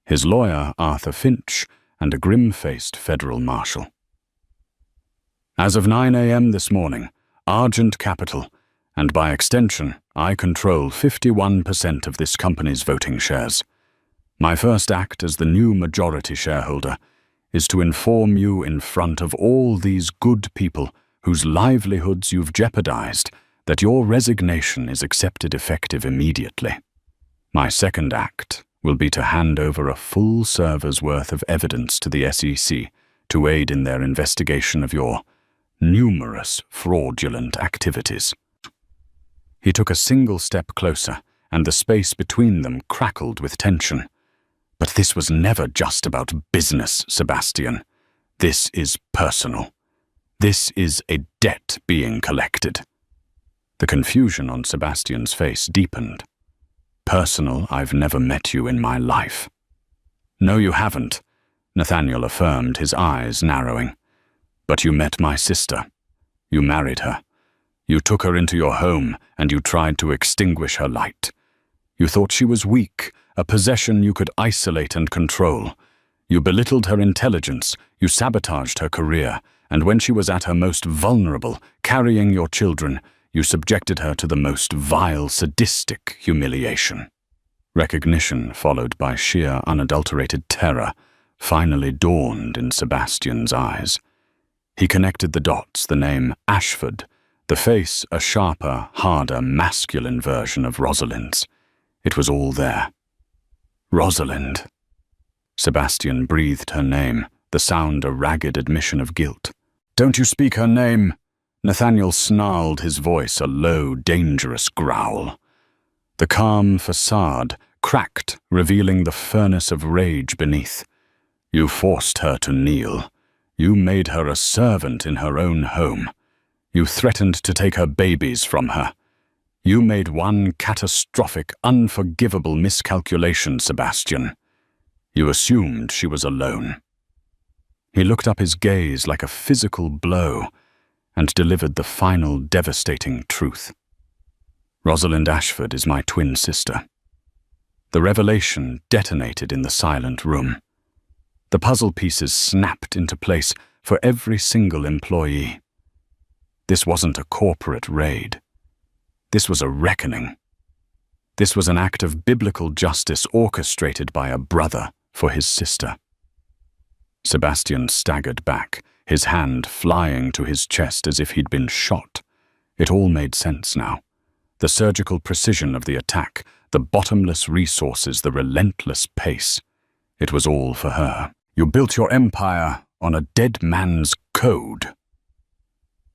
his lawyer, Arthur Finch, and a grim-faced federal marshal. "As of 9 a.m. this morning, Argent Capital, and by extension, I control 51% of this company's voting shares. My first act as the new majority shareholder is to inform you in front of all these good people whose livelihoods you've jeopardized that your resignation is accepted effective immediately. My second act will be to hand over a full server's worth of evidence to the SEC to aid in their investigation of your numerous fraudulent activities." He took a single step closer, and the space between them crackled with tension. "But this was never just about business, Sebastian. This is personal. This is a debt being collected." The confusion on Sebastian's face deepened. "Personal, I've never met you in my life." "No, you haven't," Nathaniel affirmed, his eyes narrowing. "But you met my sister. You married her. You took her into your home, and you tried to extinguish her light. You thought she was weak, a possession you could isolate and control. You belittled her intelligence, you sabotaged her career, and when she was at her most vulnerable, carrying your children, you subjected her to the most vile, sadistic humiliation." Recognition, followed by sheer, unadulterated terror, finally dawned in Sebastian's eyes. He connected the dots, the name Ashford, the face a sharper, harder, masculine version of Rosalind's. It was all there. Rosalind. Sebastian breathed her name, the sound a ragged admission of guilt. "Don't you speak her name!" Nathaniel snarled, his voice a low, dangerous growl. The calm facade cracked, revealing the furnace of rage beneath. "You forced her to kneel. You made her a servant in her own home. You threatened to take her babies from her. You made one catastrophic, unforgivable miscalculation, Sebastian. You assumed she was alone. He looked up, his gaze like a physical blow, and delivered the final devastating truth. Rosalind Ashford is my twin sister. The revelation detonated in the silent room. The puzzle pieces snapped into place for every single employee. This wasn't a corporate raid. This was a reckoning. This was an act of biblical justice orchestrated by a brother for his sister. Sebastian staggered back, his hand flying to his chest as if he'd been shot. It all made sense now. The surgical precision of the attack, the bottomless resources, the relentless pace. It was all for her. You built your empire on a dead man's code.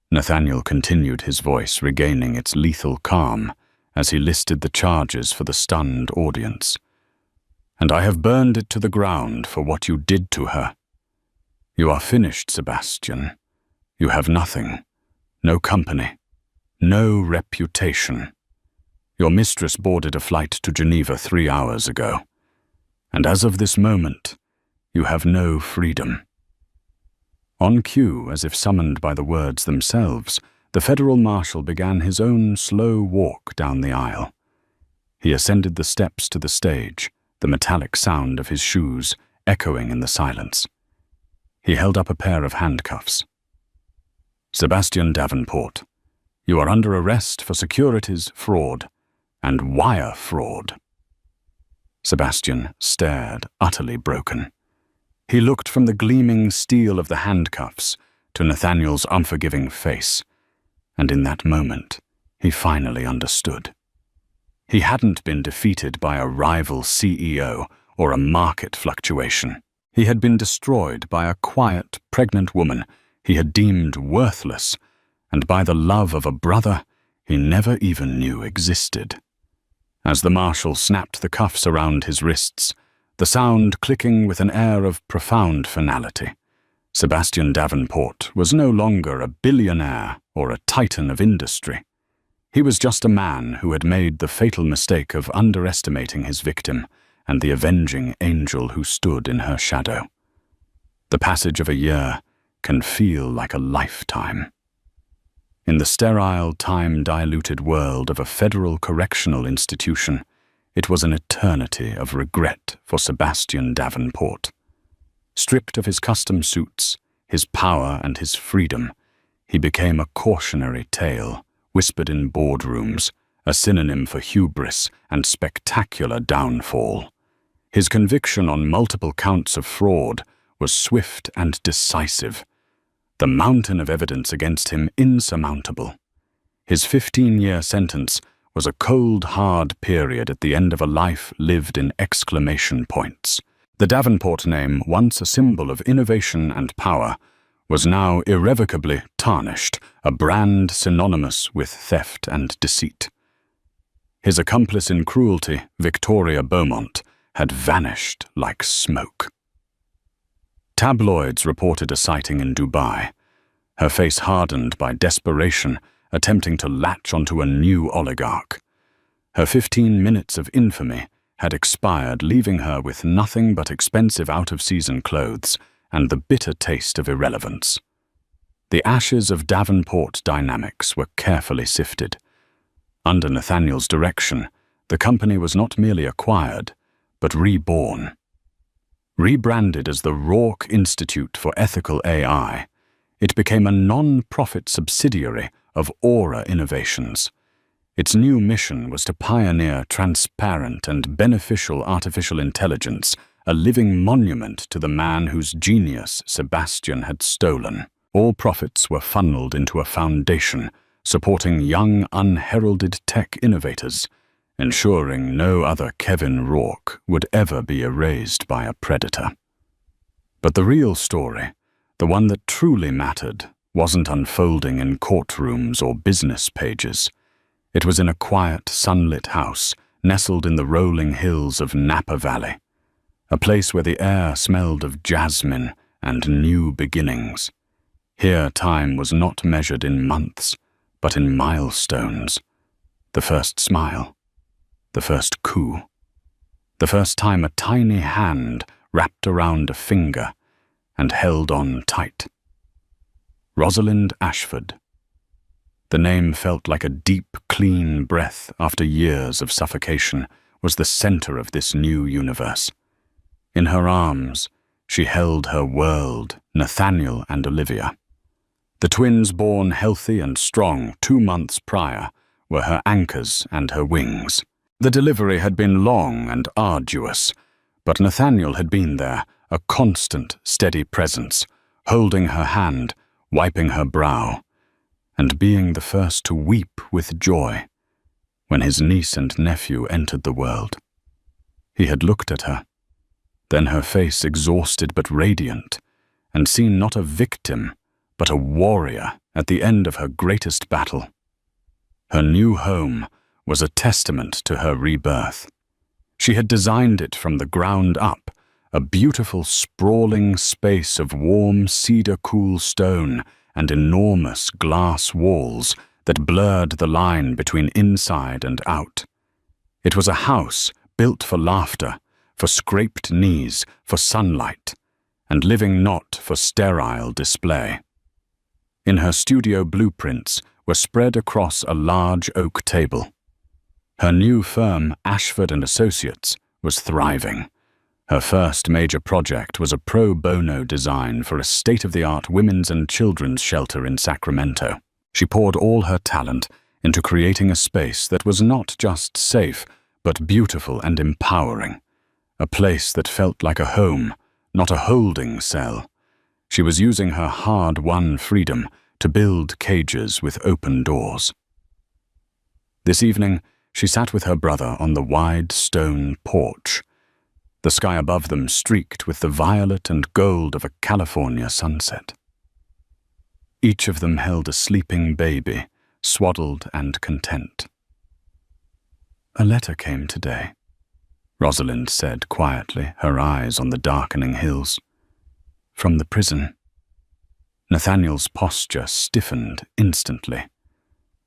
Nathaniel continued, his voice regaining its lethal calm as he listed the charges for the stunned audience. And I have burned it to the ground for what you did to her. You are finished, Sebastian. You have nothing, no company, no reputation. Your mistress boarded a flight to Geneva 3 hours ago, and as of this moment, you have no freedom. On cue, as if summoned by the words themselves, the federal marshal began his own slow walk down the aisle. He ascended the steps to the stage, the metallic sound of his shoes echoing in the silence. He held up a pair of handcuffs. Sebastian Davenport, you are under arrest for securities fraud and wire fraud. Sebastian stared, utterly broken. He looked from the gleaming steel of the handcuffs to Nathaniel's unforgiving face, and in that moment, he finally understood. He hadn't been defeated by a rival CEO or a market fluctuation. He had been destroyed by a quiet, pregnant woman he had deemed worthless, and by the love of a brother he never even knew existed. As the marshal snapped the cuffs around his wrists, the sound clicking with an air of profound finality, Sebastian Davenport was no longer a billionaire or a titan of industry. He was just a man who had made the fatal mistake of underestimating his victim and the avenging angel who stood in her shadow. The passage of a year can feel like a lifetime. In the sterile, time-diluted world of a federal correctional institution, it was an eternity of regret for Sebastian Davenport. Stripped of his custom suits, his power and his freedom, he became a cautionary tale, whispered in boardrooms, a synonym for hubris and spectacular downfall. His conviction on multiple counts of fraud was swift and decisive, the mountain of evidence against him insurmountable. His 15-year sentence was a cold, hard period at the end of a life lived in exclamation points. The Davenport name, once a symbol of innovation and power, was now irrevocably tarnished, a brand synonymous with theft and deceit. His accomplice in cruelty, Victoria Beaumont, had vanished like smoke. Tabloids reported a sighting in Dubai, her face hardened by desperation, attempting to latch onto a new oligarch. Her 15 minutes of infamy had expired, leaving her with nothing but expensive out-of-season clothes and the bitter taste of irrelevance. The ashes of Davenport Dynamics were carefully sifted. Under Nathaniel's direction, the company was not merely acquired, but reborn. Rebranded as the Rourke Institute for Ethical AI, it became a non-profit subsidiary of Aura Innovations. Its new mission was to pioneer transparent and beneficial artificial intelligence, a living monument to the man whose genius Sebastian had stolen. All profits were funneled into a foundation supporting young, unheralded tech innovators, ensuring no other Kevin Rourke would ever be erased by a predator. But the real story, the one that truly mattered, wasn't unfolding in courtrooms or business pages. It was in a quiet, sunlit house nestled in the rolling hills of Napa Valley, a place where the air smelled of jasmine and new beginnings. Here time was not measured in months, but in milestones. The first smile. The first coo. The first time a tiny hand wrapped around a finger and held on tight. Rosalind Ashford. The name felt like a deep, clean breath after years of suffocation, was the center of this new universe. In her arms, she held her world, Nathaniel and Olivia. The twins, born healthy and strong 2 months prior, were her anchors and her wings. The delivery had been long and arduous, but Nathaniel had been there, a constant, steady presence, holding her hand, wiping her brow, and being the first to weep with joy when his niece and nephew entered the world. He had looked at her, then her face exhausted but radiant, and seen not a victim, but a warrior at the end of her greatest battle. Her new home was a testament to her rebirth. She had designed it from the ground up, a beautiful sprawling space of warm cedar-cool stone and enormous glass walls that blurred the line between inside and out. It was a house built for laughter, for scraped knees, for sunlight, and living not for sterile display. In her studio blueprints were spread across a large oak table. Her new firm, Ashford & Associates, was thriving. Her first major project was a pro bono design for a state-of-the-art women's and children's shelter in Sacramento. She poured all her talent into creating a space that was not just safe, but beautiful and empowering. A place that felt like a home, not a holding cell. She was using her hard-won freedom to build cages with open doors. This evening, she sat with her brother on the wide stone porch, the sky above them streaked with the violet and gold of a California sunset. Each of them held a sleeping baby, swaddled and content. "A letter came today," Rosalind said quietly, her eyes on the darkening hills. "From the prison." Nathaniel's posture stiffened instantly.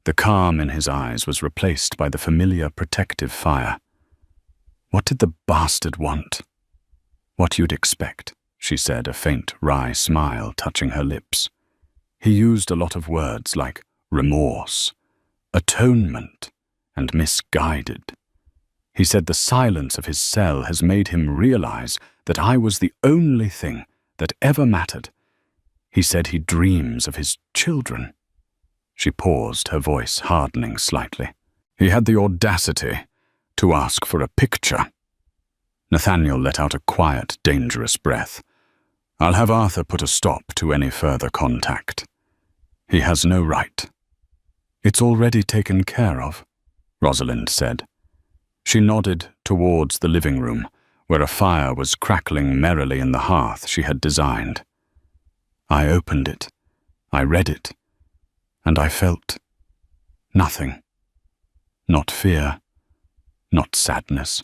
The calm in his eyes was replaced by the familiar protective fire. "What did the bastard want?" "What you'd expect," she said, a faint, wry smile touching her lips. "He used a lot of words like remorse, atonement, and misguided. He said the silence of his cell has made him realize that I was the only thing that ever mattered. He said he dreams of his children." She paused, her voice hardening slightly. "He had the audacity to ask for a picture." Nathaniel let out a quiet, dangerous breath. "I'll have Arthur put a stop to any further contact. He has no right." "It's already taken care of," Rosalind said. She nodded towards the living room, where a fire was crackling merrily in the hearth she had designed. "I opened it. I read it. And I felt nothing. Not fear, not sadness,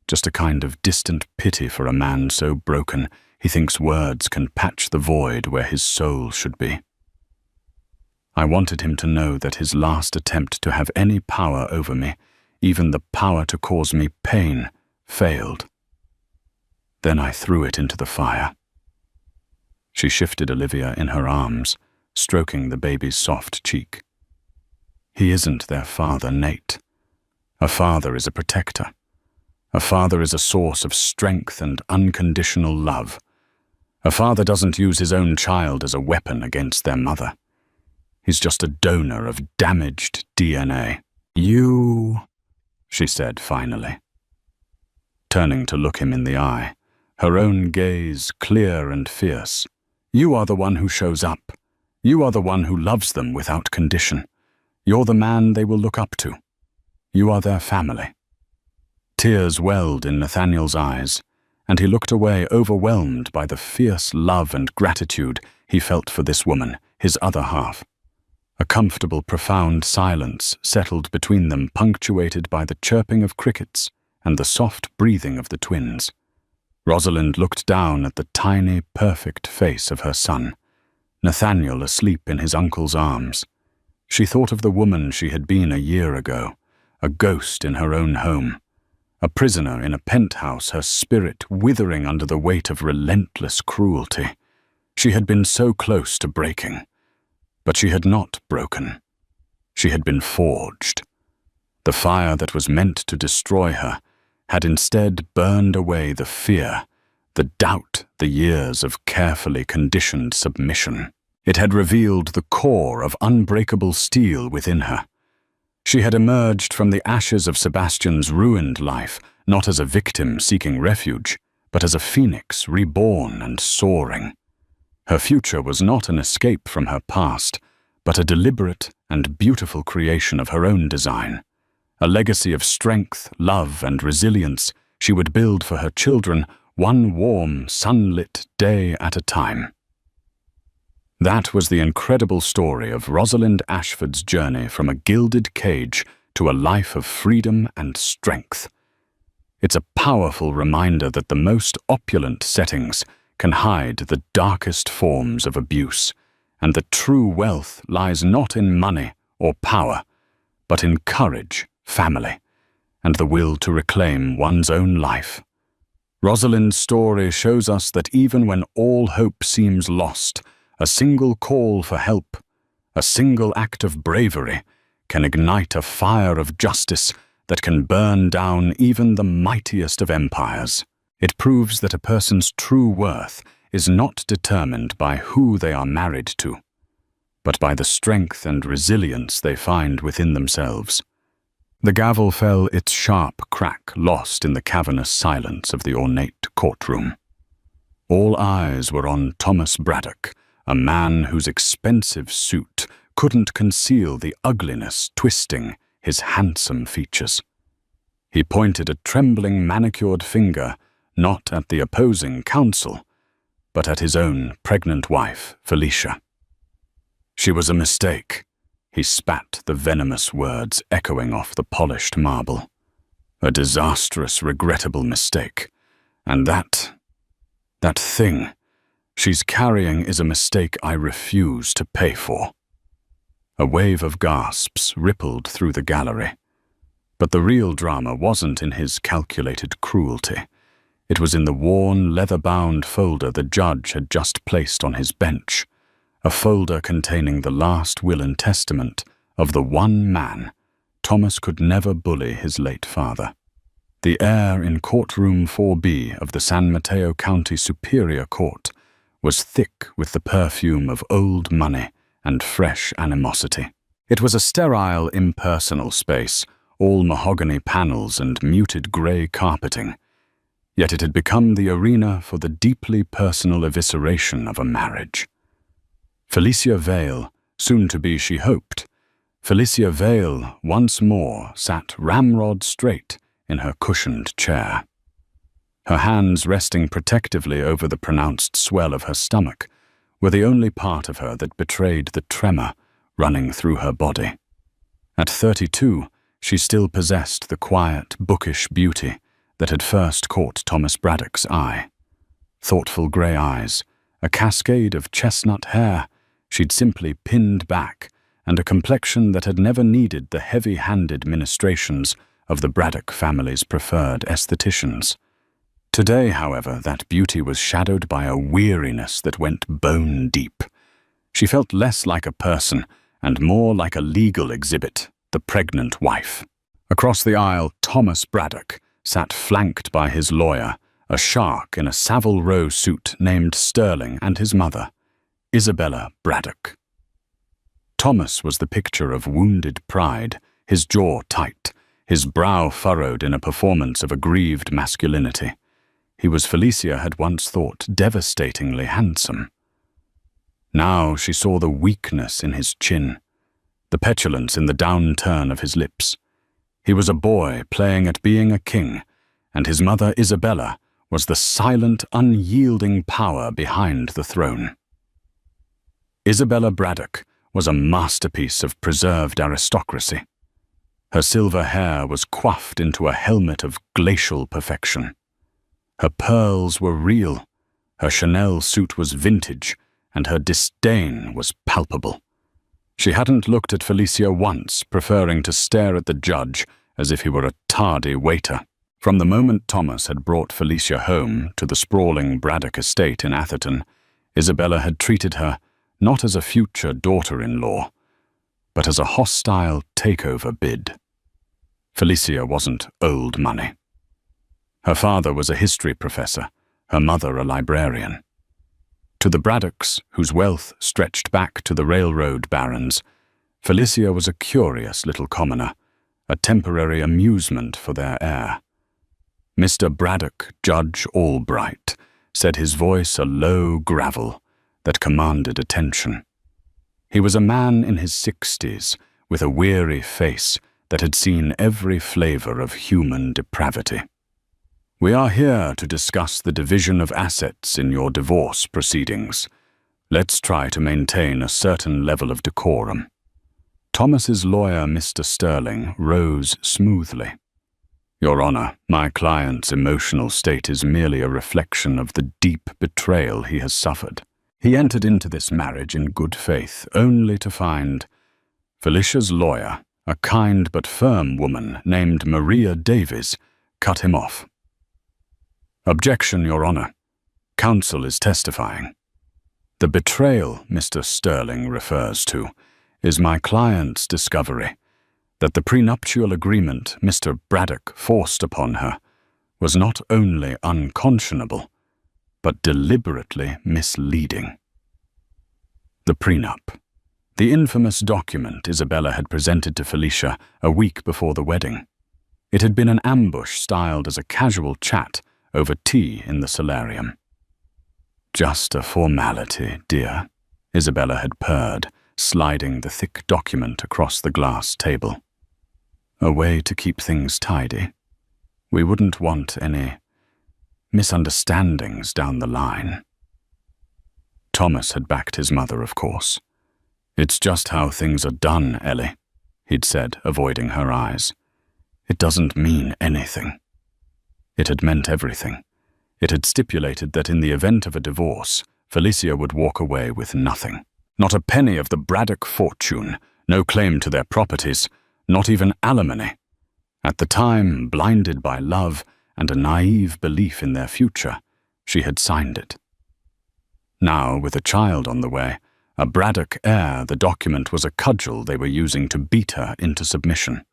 just a kind of distant pity for a man so broken he thinks words can patch the void where his soul should be. I wanted him to know that his last attempt to have any power over me, even the power to cause me pain, failed. Then I threw it into the fire." She shifted Olivia in her arms, stroking the baby's soft cheek. "He isn't their father, Nate. A father is a protector. A father is a source of strength and unconditional love. A father doesn't use his own child as a weapon against their mother. He's just a donor of damaged DNA. You," she said finally. Turning to look him in the eye, her own gaze clear and fierce. "You are the one who shows up. You are the one who loves them without condition. You're the man they will look up to. You are their family." Tears welled in Nathaniel's eyes, and he looked away overwhelmed by the fierce love and gratitude he felt for this woman, his other half. A comfortable, profound silence settled between them, punctuated by the chirping of crickets and the soft breathing of the twins. Rosalind looked down at the tiny, perfect face of her son, Nathaniel asleep in his uncle's arms. She thought of the woman she had been a year ago, a ghost in her own home, a prisoner in a penthouse, her spirit withering under the weight of relentless cruelty. She had been so close to breaking, but she had not broken. She had been forged. The fire that was meant to destroy her had instead burned away the fear, the doubt, the years of carefully conditioned submission. It had revealed the core of unbreakable steel within her. She had emerged from the ashes of Sebastian's ruined life, not as a victim seeking refuge, but as a phoenix reborn and soaring. Her future was not an escape from her past, but a deliberate and beautiful creation of her own design. A legacy of strength, love, and resilience she would build for her children, one warm, sunlit day at a time. That was the incredible story of Rosalind Ashford's journey from a gilded cage to a life of freedom and strength. It's a powerful reminder that the most opulent settings can hide the darkest forms of abuse, and that true wealth lies not in money or power, but in courage, family, and the will to reclaim one's own life. Rosalind's story shows us that even when all hope seems lost, a single call for help, a single act of bravery, can ignite a fire of justice that can burn down even the mightiest of empires. It proves that a person's true worth is not determined by who they are married to, but by the strength and resilience they find within themselves. The gavel fell, its sharp crack lost in the cavernous silence of the ornate courtroom. All eyes were on Thomas Braddock, a man whose expensive suit couldn't conceal the ugliness twisting his handsome features. He pointed a trembling manicured finger not at the opposing counsel, but at his own pregnant wife, Felicia. She was a mistake. He spat the venomous words echoing off the polished marble. A disastrous, regrettable mistake. And that thing she's carrying is a mistake I refuse to pay for. A wave of gasps rippled through the gallery. But the real drama wasn't in his calculated cruelty. It was in the worn, leather-bound folder the judge had just placed on his bench, a folder containing the last will and testament of the one man Thomas could never bully his late father. The air in courtroom 4B of the San Mateo County Superior Court was thick with the perfume of old money and fresh animosity. It was a sterile, impersonal space, all mahogany panels and muted grey carpeting, yet it had become the arena for the deeply personal evisceration of a marriage. Felicia Vale, soon to be she hoped, Felicia Vale once more sat ramrod straight in her cushioned chair. Her hands resting protectively over the pronounced swell of her stomach were the only part of her that betrayed the tremor running through her body. At 32, she still possessed the quiet, bookish beauty that had first caught Thomas Braddock's eye. Thoughtful grey eyes, a cascade of chestnut hair she'd simply pinned back, and a complexion that had never needed the heavy-handed ministrations of the Braddock family's preferred estheticians. Today, however, that beauty was shadowed by a weariness that went bone deep. She felt less like a person and more like a legal exhibit, the pregnant wife. Across the aisle, Thomas Braddock sat flanked by his lawyer, a shark in a Savile Row suit named Sterling, and his mother, Isabella Braddock. Thomas was the picture of wounded pride, his jaw tight, his brow furrowed in a performance of aggrieved masculinity. He was, Felicia had once thought, devastatingly handsome. Now she saw the weakness in his chin, the petulance in the downturn of his lips. He was a boy playing at being a king, and his mother Isabella was the silent, unyielding power behind the throne. Isabella Braddock was a masterpiece of preserved aristocracy. Her silver hair was coiffed into a helmet of glacial perfection. Her pearls were real, her Chanel suit was vintage, and her disdain was palpable. She hadn't looked at Felicia once, preferring to stare at the judge as if he were a tardy waiter. From the moment Thomas had brought Felicia home to the sprawling Braddock estate in Atherton, Isabella had treated her not as a future daughter-in-law, but as a hostile takeover bid. Felicia wasn't old money. Her father was a history professor, her mother a librarian. To the Braddocks, whose wealth stretched back to the railroad barons, Felicia was a curious little commoner, a temporary amusement for their heir. Mr. Braddock, Judge Albright, said his voice a low gravel that commanded attention. He was a man in his 60s, with a weary face that had seen every flavor of human depravity. "We are here to discuss the division of assets in your divorce proceedings. Let's try to maintain a certain level of decorum." Thomas's lawyer, Mr. Sterling, rose smoothly. "Your Honor, my client's emotional state is merely a reflection of the deep betrayal he has suffered. He entered into this marriage in good faith, only to find..." Felicia's lawyer, a kind but firm woman named Maria Davies, cut him off. "Objection, Your Honor. Counsel is testifying. The betrayal Mr. Sterling refers to is my client's discovery that the prenuptial agreement Mr. Braddock forced upon her was not only unconscionable, but deliberately misleading. The prenup, the infamous document Isabella had presented to Felicia a week before the wedding. It had been an ambush styled as a casual chat over tea in the solarium. "Just a formality, dear," Isabella had purred, sliding the thick document across the glass table. "A way to keep things tidy. We wouldn't want any misunderstandings down the line." Thomas had backed his mother, of course. "It's just how things are done, Ellie," he'd said, avoiding her eyes. "It doesn't mean anything." It had meant everything. It had stipulated that in the event of a divorce, Felicia would walk away with nothing. Not a penny of the Braddock fortune, no claim to their properties, not even alimony. At the time, blinded by love and a naive belief in their future, she had signed it. Now, with a child on the way, a Braddock heir, the document was a cudgel they were using to beat her into submission.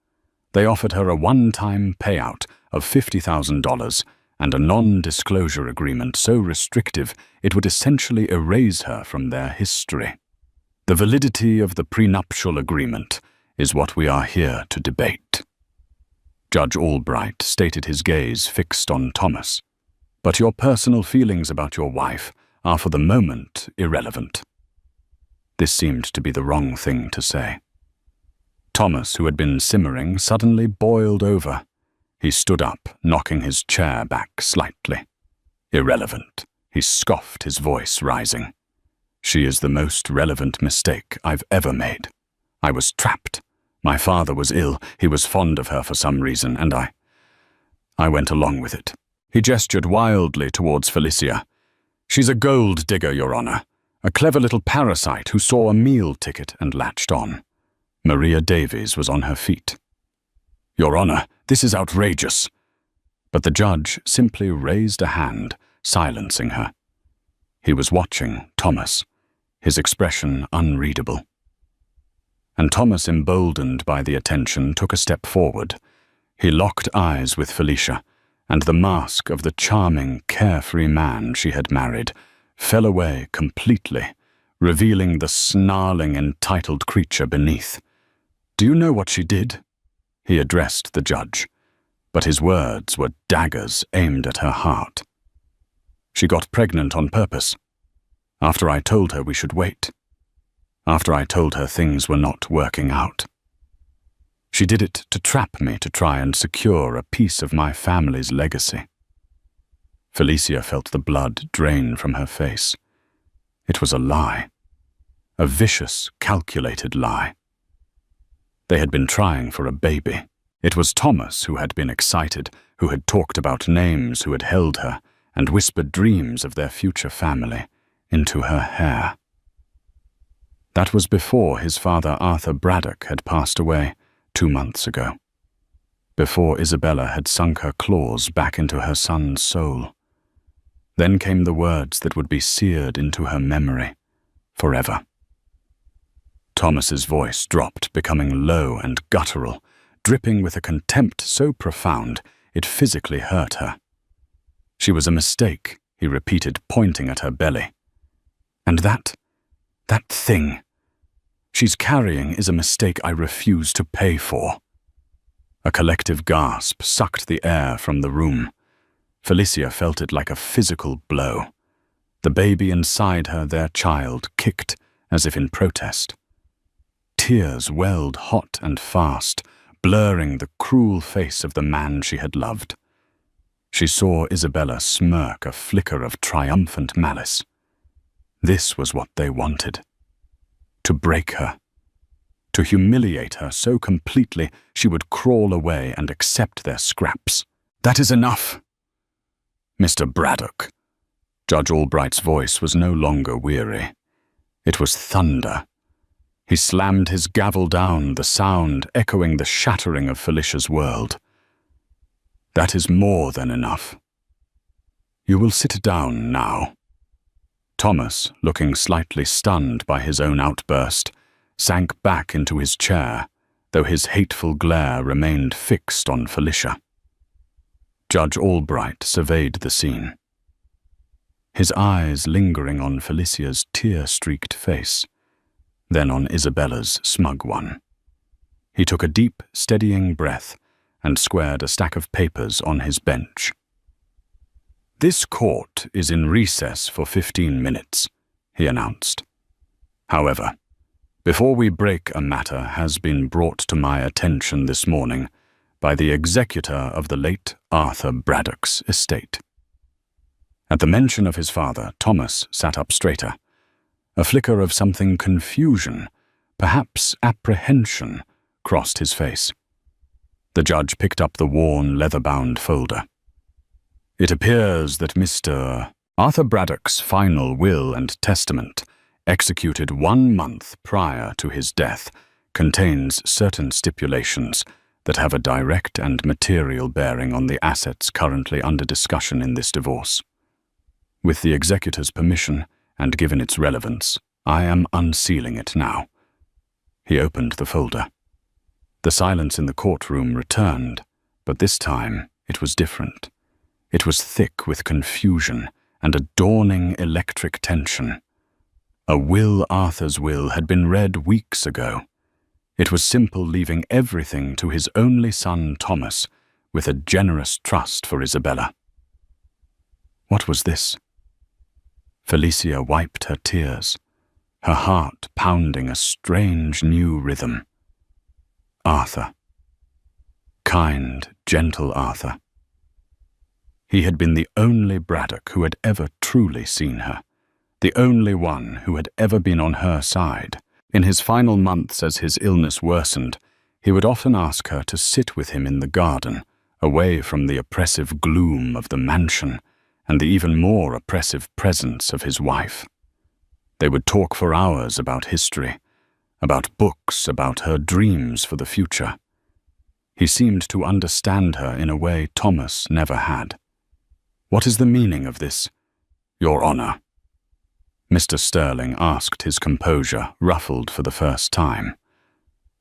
They offered her a one-time payout of $50,000 and a non-disclosure agreement so restrictive it would essentially erase her from their history. The validity of the prenuptial agreement is what we are here to debate. Judge Albright stated, his gaze fixed on Thomas. "But your personal feelings about your wife are for the moment irrelevant." This seemed to be the wrong thing to say. Thomas, who had been simmering, suddenly boiled over. He stood up, knocking his chair back slightly. "Irrelevant," he scoffed, his voice rising. "She is the most relevant mistake I've ever made. I was trapped. My father was ill, he was fond of her for some reason, and I went along with it." He gestured wildly towards Felicia. "She's a gold digger, Your Honor. A clever little parasite who saw a meal ticket and latched on." Maria Davies was on her feet. "Your Honor, this is outrageous." But the judge simply raised a hand, silencing her. He was watching Thomas, his expression unreadable. And Thomas, emboldened by the attention, took a step forward. He locked eyes with Felicia, and the mask of the charming, carefree man she had married fell away completely, revealing the snarling, entitled creature beneath. "Do you know what she did?" He addressed the judge, but his words were daggers aimed at her heart. "She got pregnant on purpose. After I told her we should wait. After I told her things were not working out. She did it to trap me to try and secure a piece of my family's legacy." Felicia felt the blood drain from her face. It was a lie. A vicious, calculated lie. They had been trying for a baby. It was Thomas who had been excited, who had talked about names, who had held her, and whispered dreams of their future family into her hair. That was before his father Arthur Braddock had passed away 2 months ago. before Isabella had sunk her claws back into her son's soul. Then came the words that would be seared into her memory forever. Thomas's voice dropped, becoming low and guttural, dripping with a contempt so profound it physically hurt her. She was a mistake, he repeated, pointing at her belly. And that thing she's carrying is a mistake I refuse to pay for. A collective gasp sucked the air from the room. Felicia felt it like a physical blow. The baby inside her, their child, kicked as if in protest. Tears welled hot and fast, blurring the cruel face of the man she had loved. She saw Isabella smirk a flicker of triumphant malice. This was what they wanted. To break her. To humiliate her so completely she would crawl away and accept their scraps. That is enough. Mr. Braddock. Judge Albright's voice was no longer weary. It was thunder. He slammed his gavel down, the sound echoing the shattering of Felicia's world. That is more than enough. You will sit down now. Thomas, looking slightly stunned by his own outburst, sank back into his chair, though his hateful glare remained fixed on Felicia. Judge Albright surveyed the scene, his eyes lingering on Felicia's tear-streaked face, then on Isabella's smug one. He took a deep, steadying breath and squared a stack of papers on his bench. This court is in recess for 15 minutes, he announced. However, before we break, a matter has been brought to my attention this morning by the executor of the late Arthur Braddock's estate. At the mention of his father, Thomas sat up straighter. A flicker of something confusion, perhaps apprehension, crossed his face. The judge picked up the worn, leather-bound folder. It appears that Mr. Arthur Braddock's final will and testament, executed 1 month prior to his death, contains certain stipulations that have a direct and material bearing on the assets currently under discussion in this divorce. With the executor's permission, and given its relevance, I am unsealing it now. He opened the folder. The silence in the courtroom returned, but this time it was different. It was thick with confusion and a dawning electric tension. A will Arthur's will had been read weeks ago. It was simple, leaving everything to his only son Thomas, with a generous trust for Isabella. What was this? Felicia wiped her tears, her heart pounding a strange new rhythm. Arthur. Kind, gentle Arthur. He had been the only Braddock who had ever truly seen her, the only one who had ever been on her side. In his final months, as his illness worsened, he would often ask her to sit with him in the garden, away from the oppressive gloom of the mansion and the even more oppressive presence of his wife. They would talk for hours about history, about books, about her dreams for the future. He seemed to understand her in a way Thomas never had. What is the meaning of this, Your Honor? Mr. Sterling asked, his composure ruffled for the first time.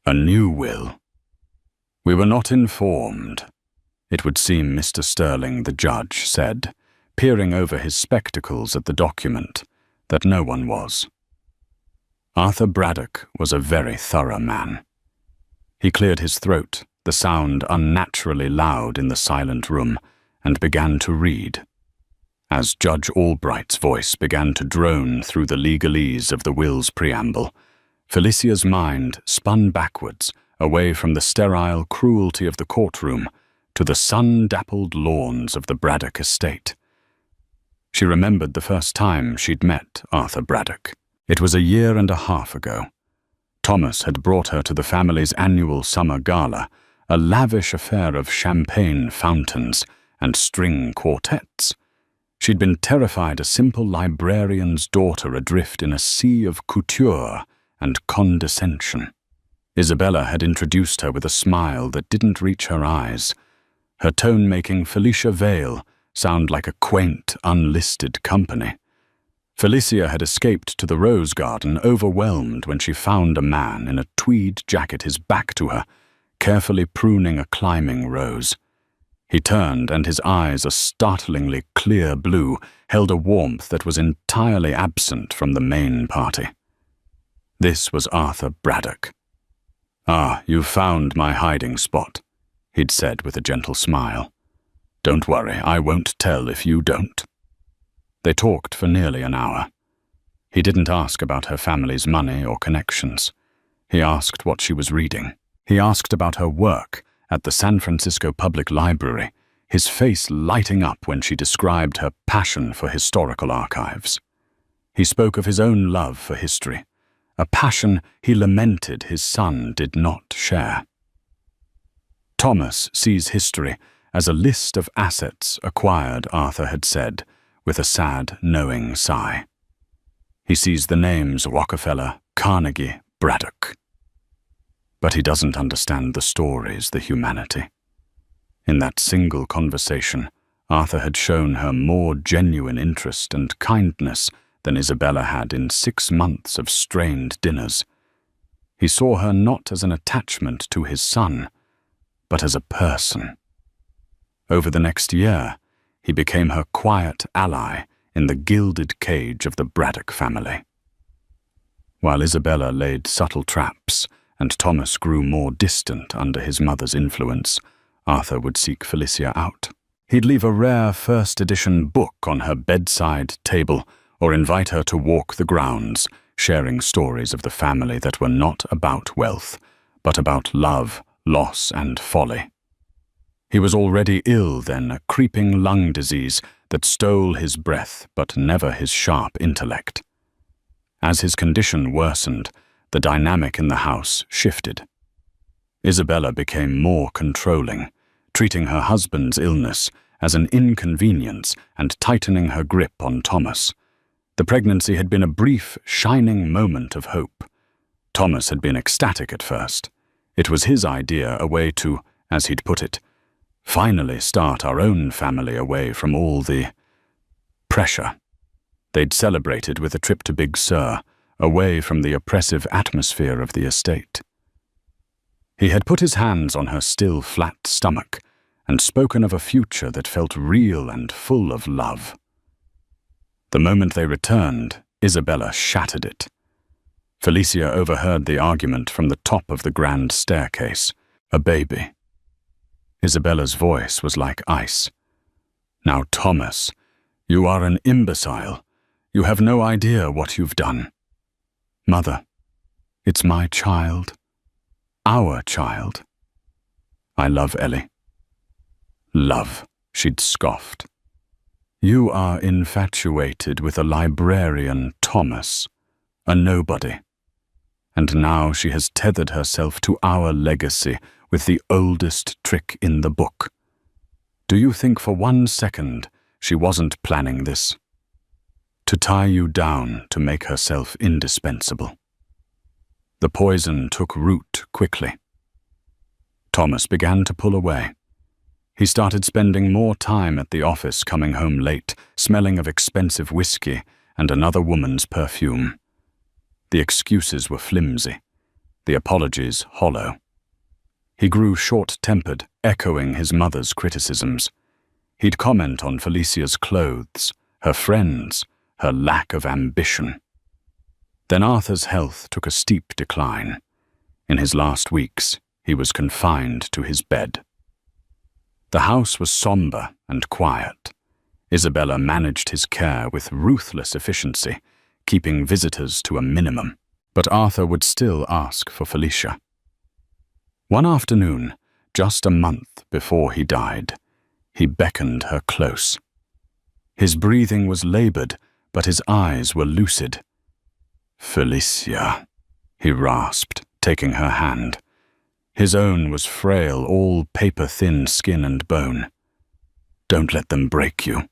A new will. We were not informed, it would seem Mr. Sterling, the judge, said, peering over his spectacles at the document, that no one was. Arthur Braddock was a very thorough man. He cleared his throat, the sound unnaturally loud in the silent room, and began to read. As Judge Albright's voice began to drone through the legalese of the will's preamble, Felicia's mind spun backwards, away from the sterile cruelty of the courtroom to the sun-dappled lawns of the Braddock estate. She remembered the first time she'd met Arthur Braddock. It was 1.5 years ago. Thomas had brought her to the family's annual summer gala, a lavish affair of champagne fountains and string quartets. She'd been terrified, a simple librarian's daughter adrift in a sea of couture and condescension. Isabella had introduced her with a smile that didn't reach her eyes, her tone making Felicia Vale sound like a quaint, unlisted company. Felicia had escaped to the rose garden overwhelmed when she found a man in a tweed jacket, his back to her, carefully pruning a climbing rose. He turned, and his eyes, a startlingly clear blue, held a warmth that was entirely absent from the main party. This was Arthur Braddock. "Ah, you've found my hiding spot," he'd said with a gentle smile. "Don't worry, I won't tell if you don't." They talked for nearly an hour. He didn't ask about her family's money or connections. He asked what she was reading. He asked about her work at the San Francisco Public Library, his face lighting up when she described her passion for historical archives. He spoke of his own love for history, a passion he lamented his son did not share. "Thomas sees history as a list of assets acquired," Arthur had said, with a sad, knowing sigh. "He sees the names Rockefeller, Carnegie, Braddock. But he doesn't understand the stories, the humanity." In that single conversation, Arthur had shown her more genuine interest and kindness than Isabella had in 6 months of strained dinners. He saw her not as an attachment to his son, but as a person. Over the next year, he became her quiet ally in the gilded cage of the Braddock family. While Isabella laid subtle traps and Thomas grew more distant under his mother's influence, Arthur would seek Felicia out. He'd leave a rare first-edition book on her bedside table or invite her to walk the grounds, sharing stories of the family that were not about wealth, but about love, loss, and folly. He was already ill then, a creeping lung disease that stole his breath but never his sharp intellect. As his condition worsened, the dynamic in the house shifted. Isabella became more controlling, treating her husband's illness as an inconvenience and tightening her grip on Thomas. The pregnancy had been a brief, shining moment of hope. Thomas had been ecstatic at first. It was his idea, a way to, as he'd put it, finally start our own family away from all the pressure. They'd celebrated with a trip to Big Sur, away from the oppressive atmosphere of the estate. He had put his hands on her still flat stomach and spoken of a future that felt real and full of love. The moment they returned, Isabella shattered it. Felicia overheard the argument from the top of the grand staircase. A baby. Isabella's voice was like ice. "Now, Thomas, you are an imbecile. You have no idea what you've done." "Mother, it's my child. Our child. I love Ellie." "Love," she'd scoffed. "You are infatuated with a librarian, Thomas, a nobody. And now she has tethered herself to our legacy with the oldest trick in the book. Do you think for 1 second she wasn't planning this? To tie you down, to make herself indispensable." The poison took root quickly. Thomas began to pull away. He started spending more time at the office, coming home late, smelling of expensive whiskey and another woman's perfume. The excuses were flimsy, the apologies hollow. He grew short-tempered, echoing his mother's criticisms. He'd comment on Felicia's clothes, her friends, her lack of ambition. Then Arthur's health took a steep decline. In his last weeks, he was confined to his bed. The house was somber and quiet. Isabella managed his care with ruthless efficiency, keeping visitors to a minimum. But Arthur would still ask for Felicia. One afternoon, just a month before he died, he beckoned her close. His breathing was labored, but his eyes were lucid. "Felicia," he rasped, taking her hand. His own was frail, all paper-thin skin and bone. "Don't let them break you.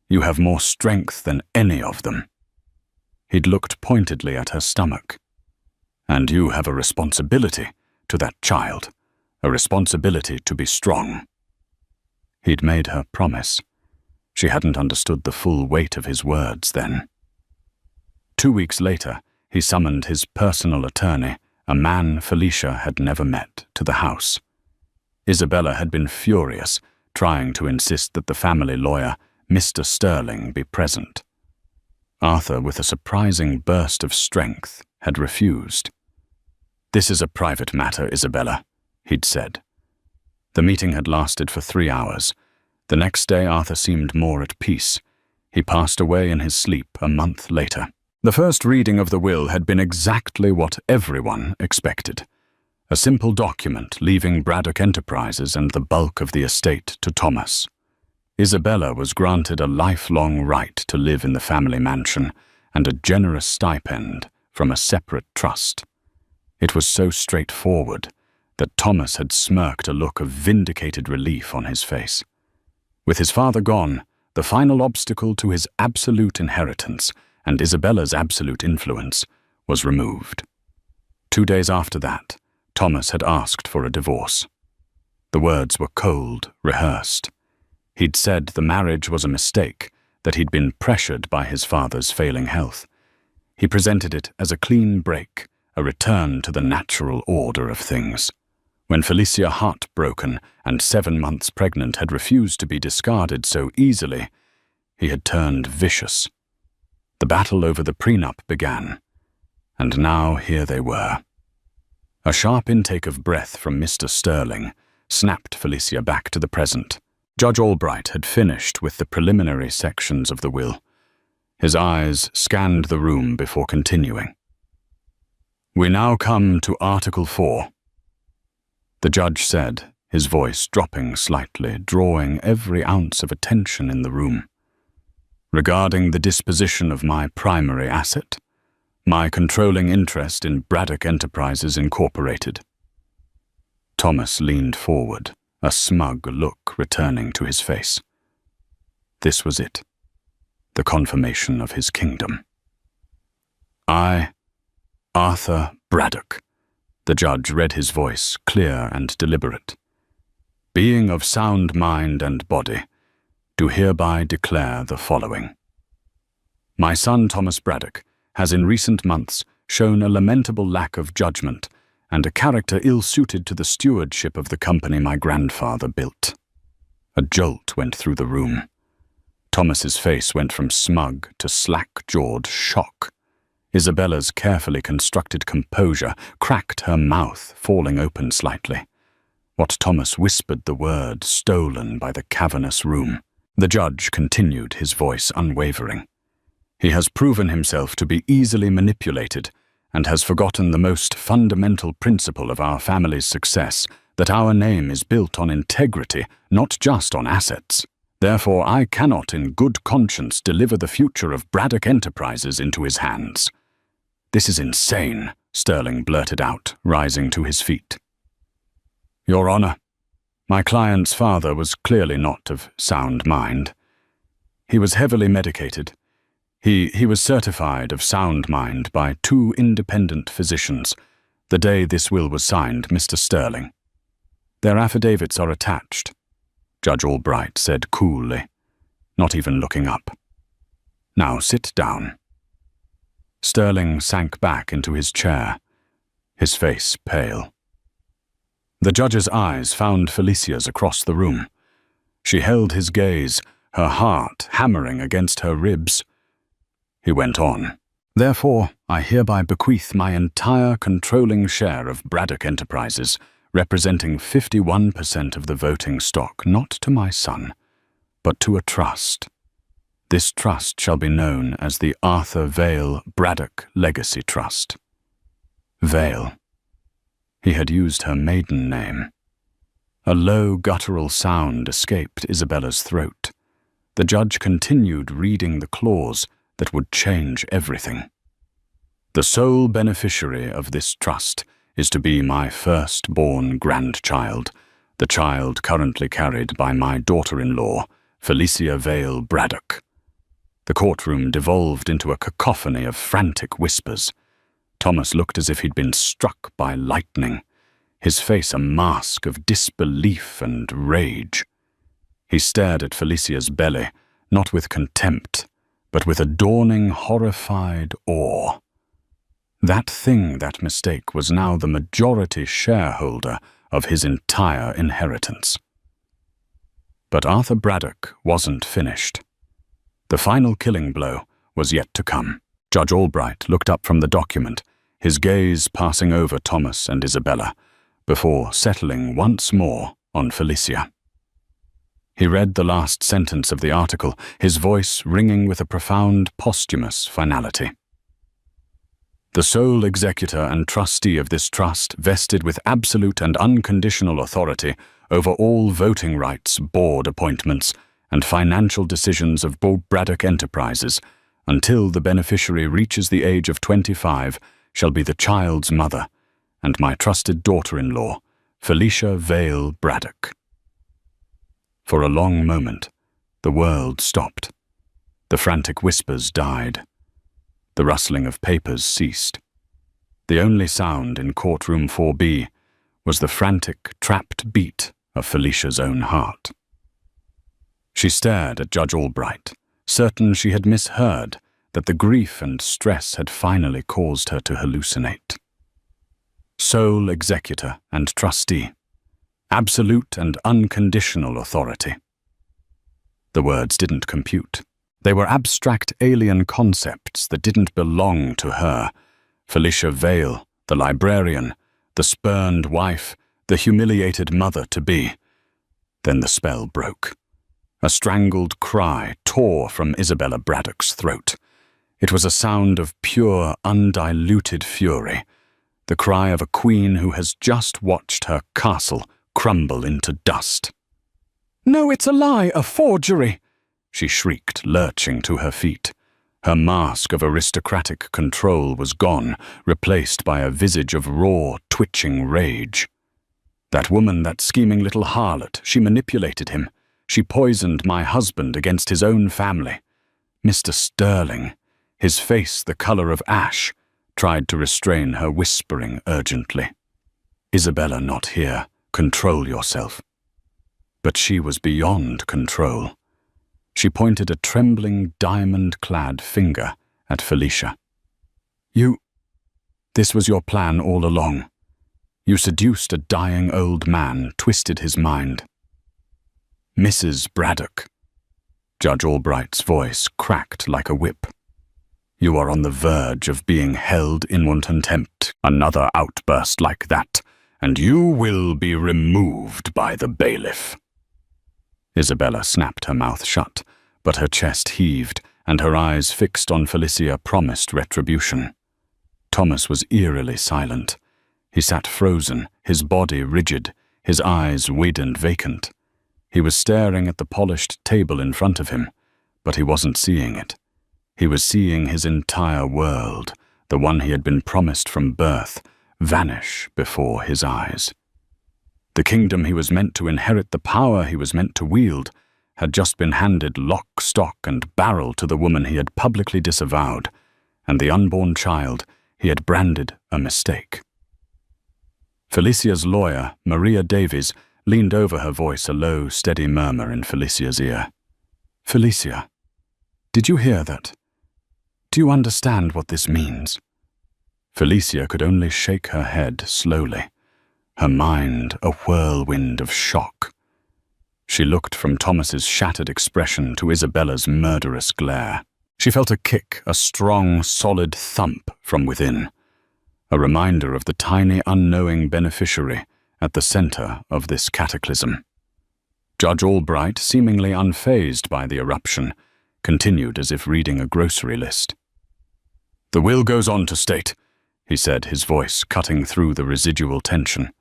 You have more strength than any of them." He'd looked pointedly at her stomach. "And you have a responsibility. to that child, a responsibility to be strong. He'd made her promise. She hadn't understood the full weight of his words then. 2 weeks later, he summoned his personal attorney, a man Felicia had never met, to the house. Isabella had been furious, trying to insist that the family lawyer, Mr. Sterling, be present. Arthur, with a surprising burst of strength, had refused. "This is a private matter, Isabella," he'd said. The meeting had lasted for 3 hours. The next day Arthur seemed more at peace. He passed away in his sleep a month later. The first reading of the will had been exactly what everyone expected. A simple document leaving Braddock Enterprises and the bulk of the estate to Thomas. Isabella was granted a lifelong right to live in the family mansion and a generous stipend from a separate trust. It was so straightforward that Thomas had smirked a look of vindicated relief on his face. With his father gone, the final obstacle to his absolute inheritance and Isabella's absolute influence was removed. 2 days after that, Thomas had asked for a divorce. The words were cold, rehearsed. He'd said the marriage was a mistake, that he'd been pressured by his father's failing health. He presented it as a clean break, a return to the natural order of things. When Felicia, heartbroken and 7 months pregnant, had refused to be discarded so easily, he had turned vicious. The battle over the prenup began, and now here they were. A sharp intake of breath from Mr. Sterling snapped Felicia back to the present. Judge Albright had finished with the preliminary sections of the will. His eyes scanned the room before continuing. "We now come to Article 4. The judge said, his voice dropping slightly, drawing every ounce of attention in the room. "Regarding the disposition of my primary asset, my controlling interest in Braddock Enterprises Incorporated." Thomas leaned forward, a smug look returning to his face. This was it, the confirmation of his kingdom. "I, Arthur Braddock," the judge read his voice, clear and deliberate, "being of sound mind and body, do hereby declare the following. My son Thomas Braddock has in recent months shown a lamentable lack of judgment and a character ill-suited to the stewardship of the company my grandfather built." A jolt went through the room. Thomas's face went from smug to slack-jawed shock. Isabella's carefully constructed composure cracked her mouth, falling open slightly. What Thomas whispered the word stolen by the cavernous room. The judge continued, his voice unwavering. "He has proven himself to be easily manipulated and has forgotten the most fundamental principle of our family's success, that our name is built on integrity, not just on assets. Therefore, I cannot in good conscience deliver the future of Braddock Enterprises into his hands." "This is insane," Sterling blurted out, rising to his feet. "Your Honor, my client's father was clearly not of sound mind. He was heavily medicated. He was certified of sound mind by 2 independent physicians the day this will was signed, Mr. Sterling. Their affidavits are attached," Judge Albright said coolly, not even looking up. "Now sit down." Sterling sank back into his chair, his face pale. The judge's eyes found Felicia's across the room. She held his gaze, her heart hammering against her ribs. He went on. "Therefore, I hereby bequeath my entire controlling share of Braddock Enterprises, representing 51% of the voting stock, not to my son, but to a trust. This trust shall be known as the Arthur Vale Braddock Legacy Trust." Vale. He had used her maiden name. A low, guttural sound escaped Isabella's throat. The judge continued reading the clause that would change everything. "The sole beneficiary of this trust is to be my first-born grandchild, the child currently carried by my daughter-in-law, Felicia Vale Braddock." The courtroom devolved into a cacophony of frantic whispers. Thomas looked as if he'd been struck by lightning. his face a mask of disbelief and rage. He stared at Felicia's belly, not with contempt, but with a dawning, horrified awe. That mistake was now the majority shareholder of his entire inheritance. But Arthur Braddock wasn't finished. The final killing blow was yet to come. Judge Albright looked up from the document, his gaze passing over Thomas and Isabella, before settling once more on Felicia. He read the last sentence of the article, his voice ringing with a profound posthumous finality. The sole executor and trustee of this trust, vested with absolute and unconditional authority over all voting rights, board appointments, and financial decisions of Braddock Enterprises, until the beneficiary reaches the age of 25, shall be the child's mother, and my trusted daughter-in-law, Felicia Vale Braddock. For a long moment, the world stopped. The frantic whispers died. The rustling of papers ceased. The only sound in courtroom 4B was the frantic, trapped beat of Felicia's own heart. She stared at Judge Albright, certain she had misheard, that the grief and stress had finally caused her to hallucinate. Sole executor and trustee, absolute and unconditional authority. The words didn't compute. They were abstract alien concepts that didn't belong to her. Felicia Vale, the librarian, the spurned wife, the humiliated mother-to-be. Then the spell broke. A strangled cry tore from Isabella Braddock's throat. It was a sound of pure, undiluted fury, the cry of a queen who has just watched her castle crumble into dust. "No, it's a lie, a forgery!" she shrieked, lurching to her feet. Her mask of aristocratic control was gone, replaced by a visage of raw, twitching rage. That woman, that scheming little harlot, she manipulated him. She poisoned my husband against his own family. Mr. Sterling, his face the color of ash, tried to restrain her, whispering urgently, "Isabella not here. Control yourself." But she was beyond control. She pointed a trembling, diamond-clad finger at Felicia. This was your plan all along. You seduced a dying old man, twisted his mind." "Mrs. Braddock." Judge Albright's voice cracked like a whip. "You are on the verge of being held in contempt. Another outburst like that, and you will be removed by the bailiff." Isabella snapped her mouth shut, but her chest heaved, and her eyes fixed on Felicia promised retribution. Thomas was eerily silent. He sat frozen, his body rigid, his eyes wide and vacant. He was staring at the polished table in front of him, but he wasn't seeing it. He was seeing his entire world, the one he had been promised from birth, vanish before his eyes. The kingdom he was meant to inherit, the power he was meant to wield, had just been handed lock, stock, and barrel to the woman he had publicly disavowed, and the unborn child he had branded a mistake. Felicia's lawyer, Maria Davies, leaned over her, voice a low, steady murmur in Felicia's ear. "Felicia, did you hear that? Do you understand what this means?" Felicia could only shake her head slowly, her mind a whirlwind of shock. She looked from Thomas's shattered expression to Isabella's murderous glare. She felt a kick, a strong, solid thump from within, a reminder of the tiny, unknowing beneficiary at the center of this cataclysm. Judge Albright, seemingly unfazed by the eruption, continued as if reading a grocery list. "The will goes on to state," he said, his voice cutting through the residual tension,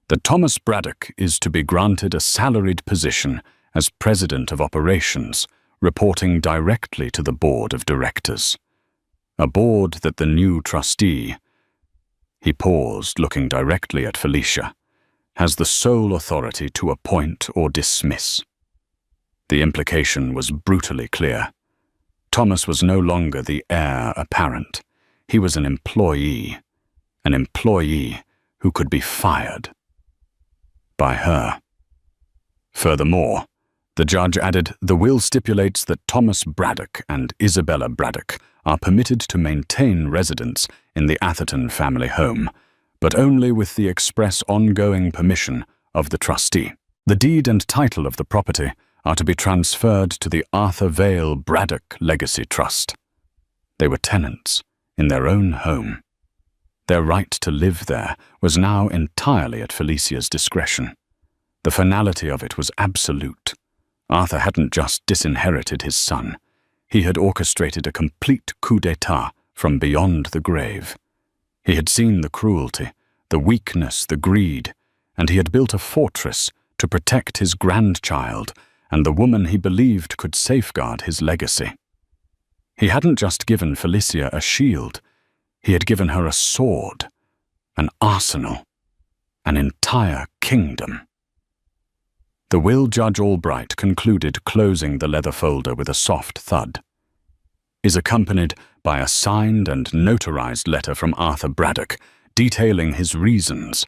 "that Thomas Braddock is to be granted a salaried position as President of Operations, reporting directly to the Board of Directors. A board that the new trustee," he paused, looking directly at Felicia, "has the sole authority to appoint or dismiss." The implication was brutally clear. Thomas was no longer the heir apparent. He was an employee who could be fired by her. Furthermore, the judge added, the will stipulates that Thomas Braddock and Isabella Braddock are permitted to maintain residence in the Atherton family home, but only with the express ongoing permission of the trustee. The deed and title of the property are to be transferred to the Arthur Vale Braddock Legacy Trust. They were tenants in their own home. Their right to live there was now entirely at Felicia's discretion. The finality of it was absolute. Arthur hadn't just disinherited his son. He had orchestrated a complete coup d'etat from beyond the grave. He had seen the cruelty, the weakness, the greed, and he had built a fortress to protect his grandchild and the woman he believed could safeguard his legacy. He hadn't just given Felicia a shield, he had given her a sword, an arsenal, an entire kingdom. The will Judge Albright concluded, closing the leather folder with a soft thud, is accompanied by a signed and notarized letter from Arthur Braddock detailing his reasons.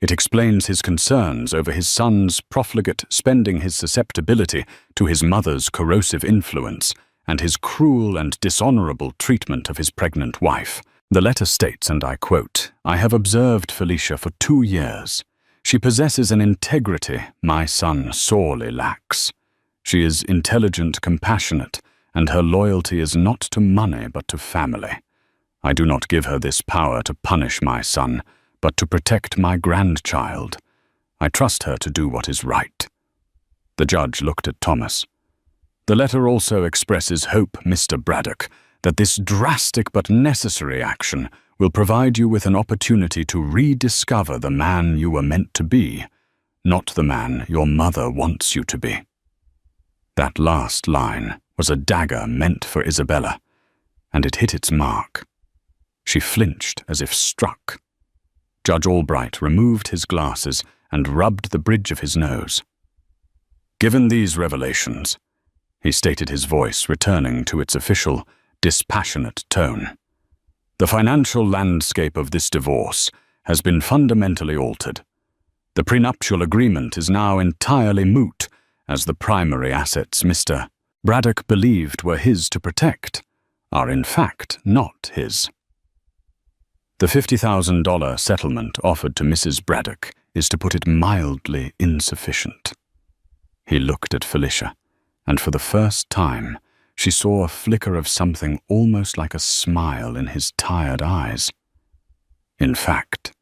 It explains his concerns over his son's profligate spending his susceptibility to his mother's corrosive influence and his cruel and dishonorable treatment of his pregnant wife. The letter states, and I quote, "I have observed Felicia for 2 years. She possesses an integrity my son sorely lacks. She is intelligent, compassionate, and her loyalty is not to money but to family. I do not give her this power to punish my son, but to protect my grandchild. I trust her to do what is right." The judge looked at Thomas. The letter also expresses hope, Mr. Braddock, that this drastic but necessary action will provide you with an opportunity to rediscover the man you were meant to be, not the man your mother wants you to be. That last line was a dagger meant for Isabella, and it hit its mark. She flinched as if struck. Judge Albright removed his glasses and rubbed the bridge of his nose. "Given these revelations," he stated, his voice returning to its official, dispassionate tone, "the financial landscape of this divorce has been fundamentally altered. The prenuptial agreement is now entirely moot, as the primary assets Mr. Braddock believed were his to protect are in fact not his. The $50,000 settlement offered to Mrs. Braddock is, to put it mildly, insufficient." He looked at Felicia, and for the first time she saw a flicker of something almost like a smile in his tired eyes. "In fact,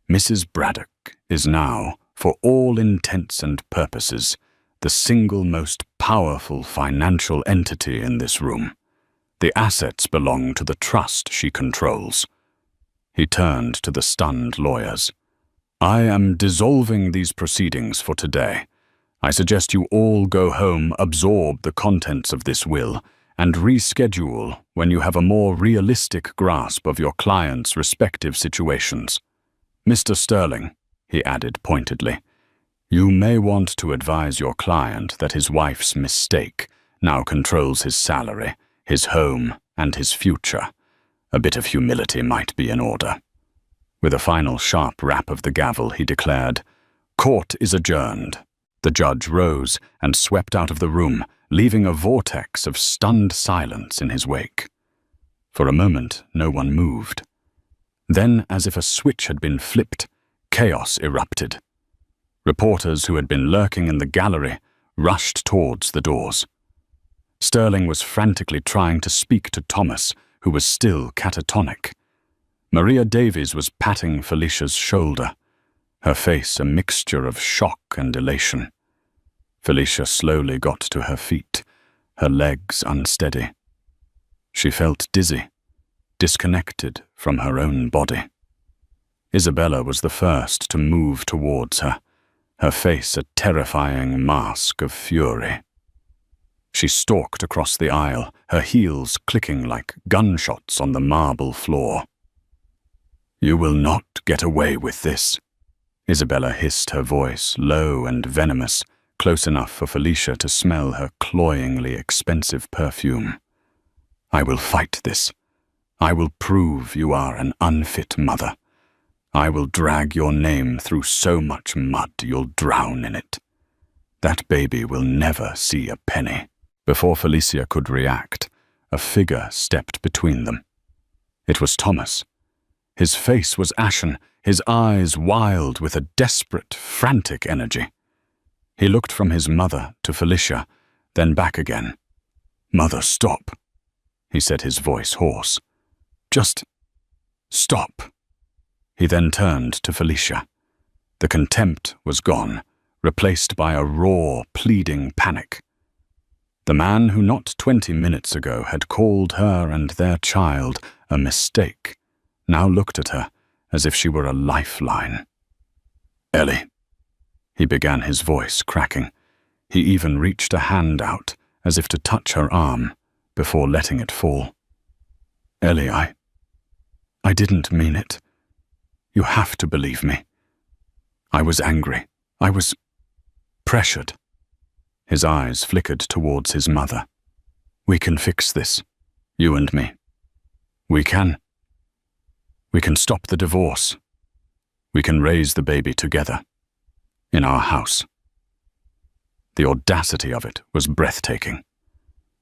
Mrs. Braddock is now, for all intents and purposes, the single most powerful financial entity in this room. The assets belong to the trust she controls." He turned to the stunned lawyers. "I am dissolving these proceedings for today. I suggest you all go home, absorb the contents of this will, and reschedule when you have a more realistic grasp of your clients' respective situations. Mr. Sterling," he added pointedly, "you may want to advise your client that his wife's mistake now controls his salary, his home, and his future. A bit of humility might be in order." With a final sharp rap of the gavel, he declared, "Court is adjourned." The judge rose and swept out of the room, leaving a vortex of stunned silence in his wake. For a moment, no one moved. Then, as if a switch had been flipped, chaos erupted. Reporters who had been lurking in the gallery rushed towards the doors. Sterling was frantically trying to speak to Thomas, who was still catatonic. Maria Davies was patting Felicia's shoulder, her face a mixture of shock and elation. Felicia slowly got to her feet, her legs unsteady. She felt dizzy, disconnected from her own body. Isabella was the first to move towards her, her face a terrifying mask of fury. She stalked across the aisle, her heels clicking like gunshots on the marble floor. "You will not get away with this," Isabella hissed, her voice low and venomous, close enough for Felicia to smell her cloyingly expensive perfume. "I will fight this. I will prove you are an unfit mother. I will drag your name through so much mud you'll drown in it. That baby will never see a penny." Before Felicia could react, a figure stepped between them. It was Thomas. His face was ashen, his eyes wild with a desperate, frantic energy. He looked from his mother to Felicia, then back again. "Mother, stop," he said, his voice hoarse. "Just stop." He then turned to Felicia. The contempt was gone, replaced by a raw, pleading panic. The man who not 20 minutes ago had called her and their child a mistake now looked at her as if she were a lifeline. "Ellie," he began, his voice cracking. He even reached a hand out as if to touch her arm before letting it fall. "Ellie, I didn't mean it. You have to believe me. I was angry. I was pressured." His eyes flickered towards his mother. "We can fix this, you and me. We can stop the divorce. We can raise the baby together, in our house." The audacity of it was breathtaking.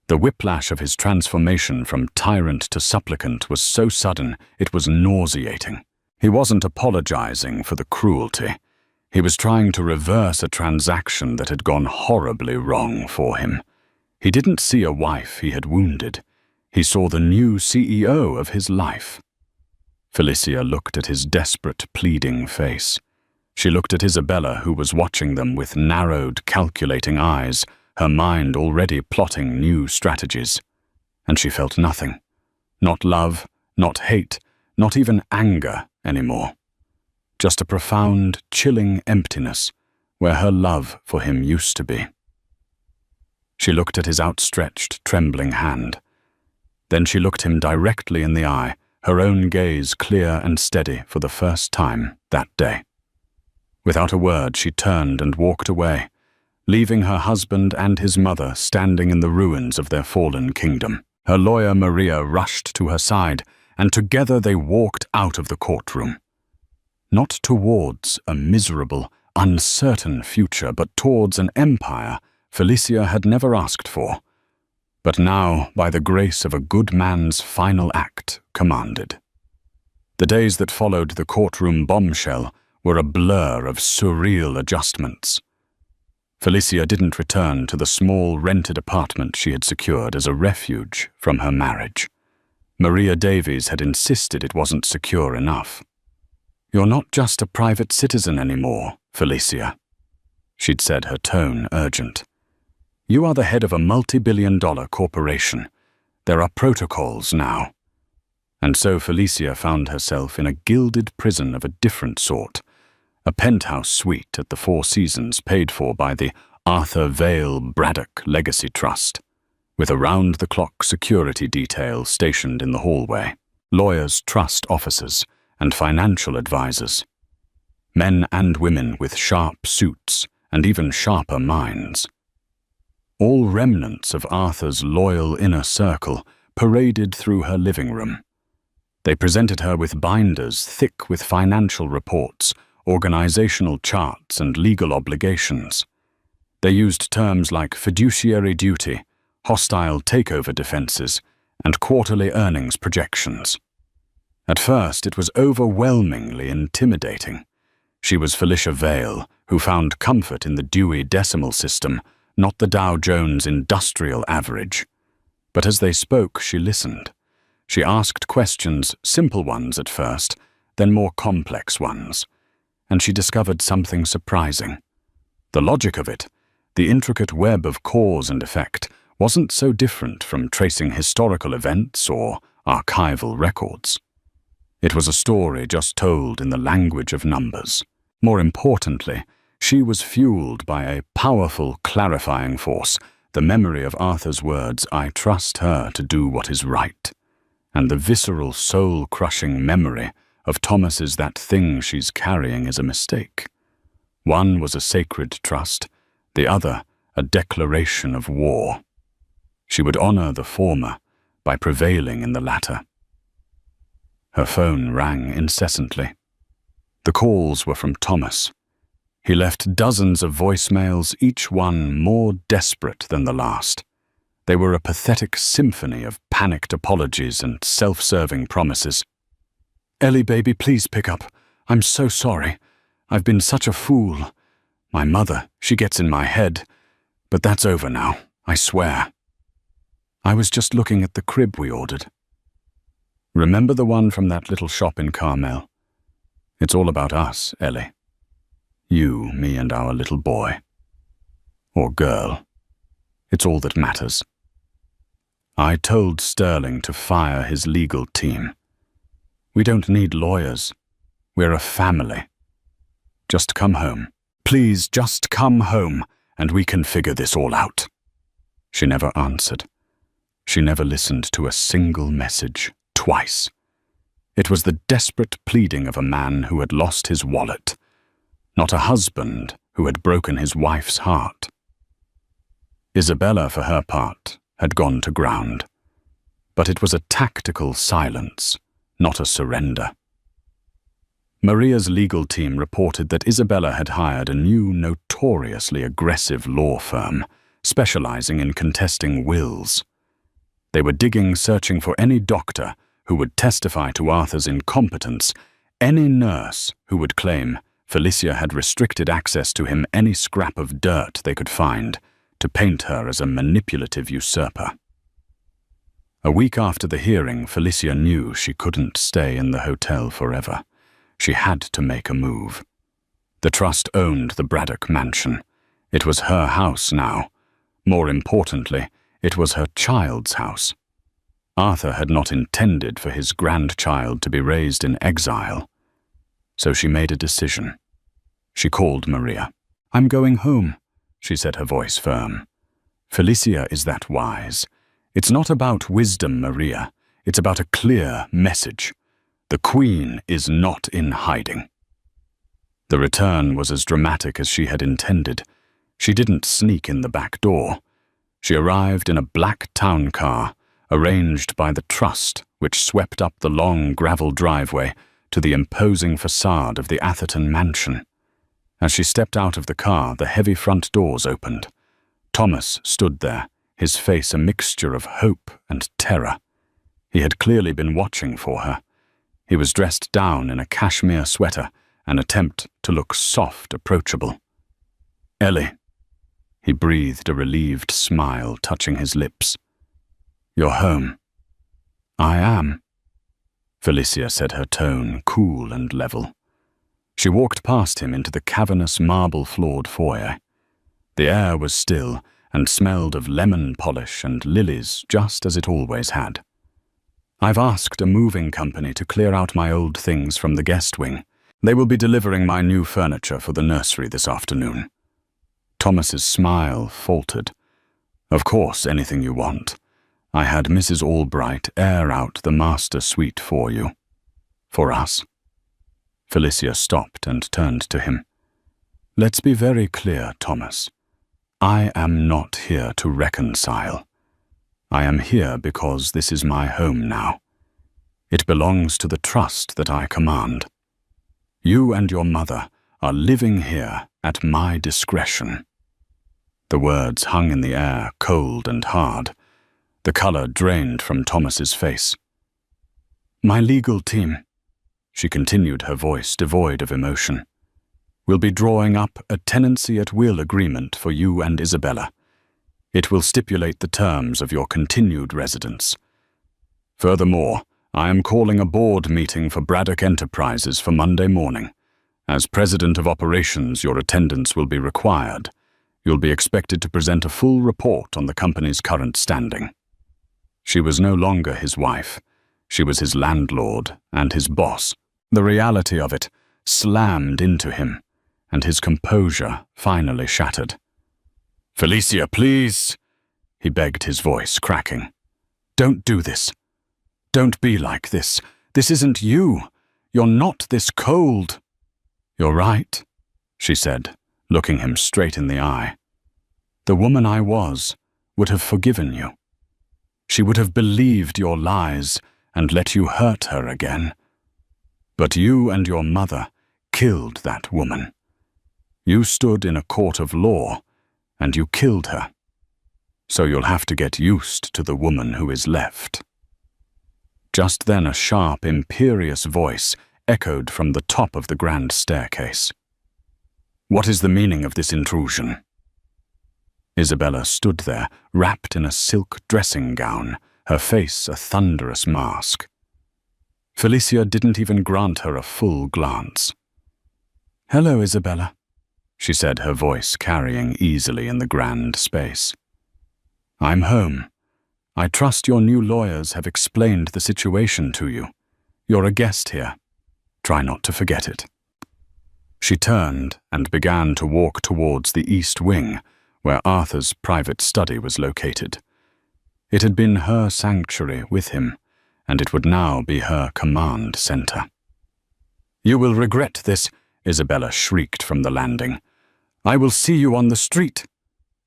The whiplash of his transformation from tyrant to supplicant was so sudden it was nauseating. He wasn't apologizing for the cruelty. He was trying to reverse a transaction that had gone horribly wrong for him. He didn't see a wife he had wounded. He saw the new CEO of his life. Felicia looked at his desperate, pleading face. She looked at Isabella, who was watching them with narrowed, calculating eyes, her mind already plotting new strategies. And she felt nothing. Not love, not hate, not even anger anymore. Just a profound, chilling emptiness where her love for him used to be. She looked at his outstretched, trembling hand. Then she looked him directly in the eye, her own gaze clear and steady for the first time that day. Without a word, she turned and walked away, leaving her husband and his mother standing in the ruins of their fallen kingdom. Her lawyer Maria rushed to her side, and together they walked out of the courtroom. Not towards a miserable, uncertain future, but towards an empire Felicia had never asked for, but now, by the grace of a good man's final act, commanded. The days that followed the courtroom bombshell were a blur of surreal adjustments. Felicia didn't return to the small rented apartment she had secured as a refuge from her marriage. Maria Davies had insisted it wasn't secure enough. "You're not just a private citizen anymore, Felicia," she'd said, her tone urgent. "You are the head of a multi-billion-dollar corporation. There are protocols now." And so Felicia found herself in a gilded prison of a different sort, a penthouse suite at the Four Seasons paid for by the Arthur Vale Braddock Legacy Trust, with a round-the-clock security detail stationed in the hallway, lawyers, trust officers, and financial advisors. Men and women with sharp suits and even sharper minds. All remnants of Arthur's loyal inner circle paraded through her living room. They presented her with binders thick with financial reports, organizational charts, and legal obligations. They used terms like fiduciary duty, hostile takeover defenses, and quarterly earnings projections. At first, it was overwhelmingly intimidating. She was Felicia Vale, who found comfort in the Dewey Decimal System, not the Dow Jones Industrial Average. But as they spoke, she listened. She asked questions, simple ones at first, then more complex ones. And she discovered something surprising. The logic of it, the intricate web of cause and effect, wasn't so different from tracing historical events or archival records. It was a story just told in the language of numbers. More importantly, she was fueled by a powerful clarifying force, the memory of Arthur's words, "I trust her to do what is right," and the visceral, soul-crushing memory of Thomas's "that thing she's carrying is a mistake." One was a sacred trust, the other a declaration of war. She would honor the former by prevailing in the latter. Her phone rang incessantly. The calls were from Thomas. He left dozens of voicemails, each one more desperate than the last. They were a pathetic symphony of panicked apologies and self-serving promises. "Ellie, baby, please pick up. I'm so sorry. I've been such a fool. My mother, she gets in my head. But that's over now, I swear. I was just looking at the crib we ordered. Remember the one from that little shop in Carmel? It's all about us, Ellie. You, me, and our little boy. Or girl. It's all that matters. I told Sterling to fire his legal team. We don't need lawyers. We're a family. Just come home. Please, just come home, and we can figure this all out." She never answered. She never listened to a single message, twice. It was the desperate pleading of a man who had lost his wallet, not a husband who had broken his wife's heart. Isabella, for her part, had gone to ground, but it was a tactical silence, not a surrender. Maria's legal team reported that Isabella had hired a new, notoriously aggressive law firm, specializing in contesting wills. They were digging, searching for any doctor who would testify to Arthur's incompetence, any nurse who would claim Felicia had restricted access to him, any scrap of dirt they could find, to paint her as a manipulative usurper. A week after the hearing, Felicia knew she couldn't stay in the hotel forever. She had to make a move. The trust owned the Braddock mansion. It was her house now. More importantly, it was her child's house. Arthur had not intended for his grandchild to be raised in exile. So she made a decision. She called Maria. "I'm going home," she said, her voice firm. "Felicia is that wise. It's not about wisdom, Maria. It's about a clear message. The Queen is not in hiding." The return was as dramatic as she had intended. She didn't sneak in the back door. She arrived in a black town car, arranged by the trust, which swept up the long gravel driveway to the imposing facade of the Atherton mansion. As she stepped out of the car, the heavy front doors opened. Thomas stood there, his face a mixture of hope and terror. He had clearly been watching for her. He was dressed down in a cashmere sweater, an attempt to look soft, approachable. "Ellie." He breathed a relieved smile, touching his lips. "You're home." "I am," Felicia said, her tone cool and level. She walked past him into the cavernous marble-floored foyer. The air was still and smelled of lemon polish and lilies, just as it always had. "I've asked a moving company to clear out my old things from the guest wing. They will be delivering my new furniture for the nursery this afternoon." Thomas's smile faltered. "Of course, anything you want. I had Mrs. Albright air out the master suite for you. For us." Felicia stopped and turned to him. "Let's be very clear, Thomas. I am not here to reconcile. I am here because this is my home now. It belongs to the trust that I command. You and your mother are living here at my discretion." The words hung in the air, cold and hard. The color drained from Thomas's face. "My legal team," she continued, her voice devoid of emotion, "will be drawing up a tenancy at will agreement for you and Isabella. It will stipulate the terms of your continued residence. Furthermore, I am calling a board meeting for Braddock Enterprises for Monday morning. As president of operations, your attendance will be required. You'll be expected to present a full report on the company's current standing." She was no longer his wife. She was his landlord and his boss. The reality of it slammed into him, and his composure finally shattered. "Felicia, please," he begged, his voice cracking. "Don't do this. Don't be like this. This isn't you. You're not this cold." "You're right," she said, looking him straight in the eye. "The woman I was would have forgiven you. She would have believed your lies and let you hurt her again. But you and your mother killed that woman. You stood in a court of law, and you killed her. So you'll have to get used to the woman who is left." Just then a sharp, imperious voice echoed from the top of the grand staircase. "What is the meaning of this intrusion?" Isabella stood there, wrapped in a silk dressing gown, her face a thunderous mask. Felicia didn't even grant her a full glance. "Hello, Isabella," she said, her voice carrying easily in the grand space. "I'm home. I trust your new lawyers have explained the situation to you. You're a guest here. Try not to forget it." She turned and began to walk towards the east wing, where Arthur's private study was located. It had been her sanctuary with him, and it would now be her command center. "You will regret this," Isabella shrieked from the landing. "I will see you on the street."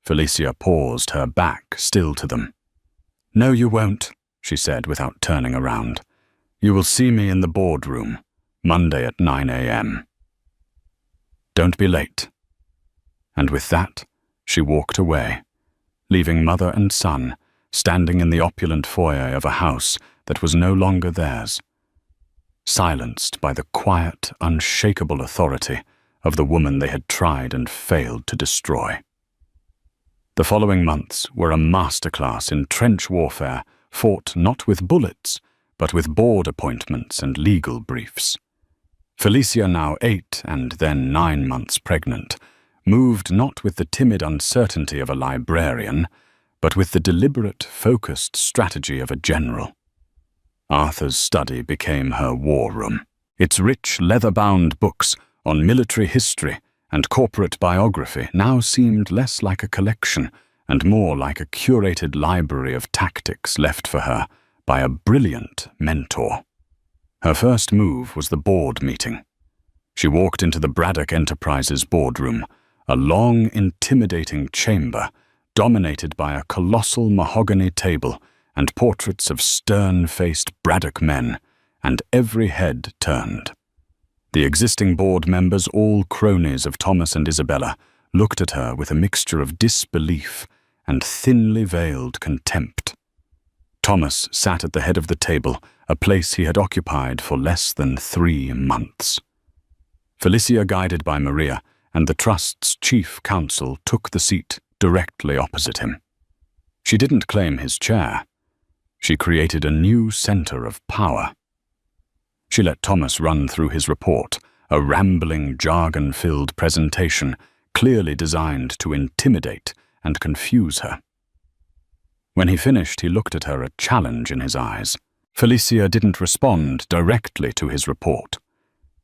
Felicia paused, her back still to them. "No, you won't," she said without turning around. "You will see me in the boardroom, Monday at 9 a.m. Don't be late." And with that, she walked away, leaving mother and son standing in the opulent foyer of a house that was no longer theirs, silenced by the quiet, unshakable authority of the woman they had tried and failed to destroy. The following months were a masterclass in trench warfare, fought not with bullets, but with board appointments and legal briefs. Felicia, now 8 and then 9 months pregnant, moved not with the timid uncertainty of a librarian, but with the deliberate, focused strategy of a general. Arthur's study became her war room. Its rich, leather-bound books on military history and corporate biography now seemed less like a collection and more like a curated library of tactics left for her by a brilliant mentor. Her first move was the board meeting. She walked into the Braddock Enterprises boardroom, a long, intimidating chamber dominated by a colossal mahogany table and portraits of stern-faced Braddock men, and every head turned. The existing board members, all cronies of Thomas and Isabella, looked at her with a mixture of disbelief and thinly veiled contempt. Thomas sat at the head of the table, a place he had occupied for less than 3 months. Felicia, guided by Maria, and the Trust's chief counsel took the seat directly opposite him. She didn't claim his chair. She created a new center of power. She let Thomas run through his report, a rambling, jargon-filled presentation clearly designed to intimidate and confuse her. When he finished, he looked at her, a challenge in his eyes. Felicia didn't respond directly to his report.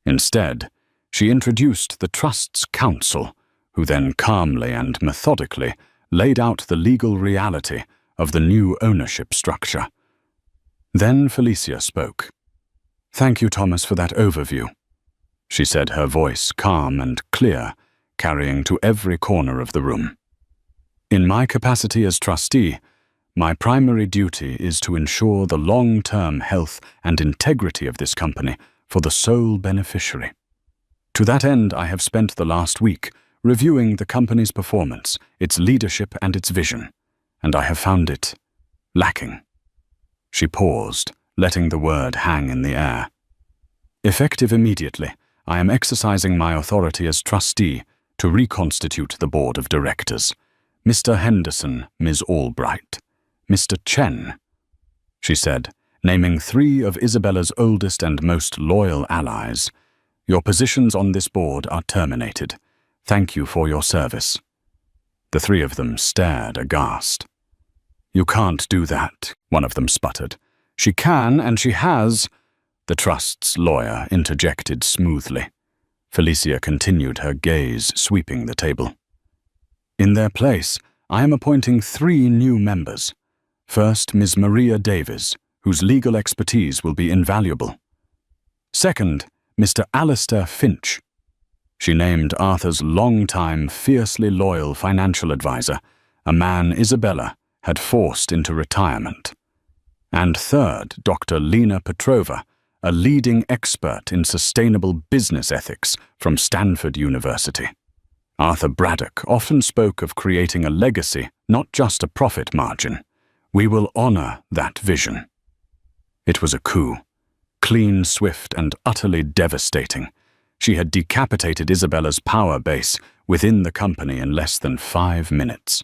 Instead, she introduced the Trust's counsel, who then calmly and methodically laid out the legal reality of the new ownership structure. Then Felicia spoke. "Thank you, Thomas, for that overview," she said, her voice calm and clear, carrying to every corner of the room. "In my capacity as trustee, my primary duty is to ensure the long-term health and integrity of this company for the sole beneficiary. To that end, I have spent the last week reviewing the company's performance, its leadership and its vision, and I have found it lacking." She paused, letting the word hang in the air. "Effective immediately, I am exercising my authority as trustee to reconstitute the board of directors. Mr. Henderson, Ms. Albright, Mr. Chen," she said, naming 3 of Isabella's oldest and most loyal allies. "Your positions on this board are terminated. Thank you for your service." The 3 of them stared aghast. "You can't do that," one of them sputtered. "She can, and she has," the Trust's lawyer interjected smoothly. Felicia continued, her gaze sweeping the table. "In their place, I am appointing 3 new members. First, Ms. Maria Davies, whose legal expertise will be invaluable. Second, Mr. Alistair Finch." She named Arthur's longtime, fiercely loyal financial advisor, a man Isabella had forced into retirement. And third, Dr. Lena Petrova, a leading expert in sustainable business ethics from Stanford University. Arthur Braddock often spoke of creating a legacy, not just a profit margin. We will honor that vision. It was a coup. Clean, swift, and utterly devastating. She had decapitated Isabella's power base within the company in less than 5 minutes.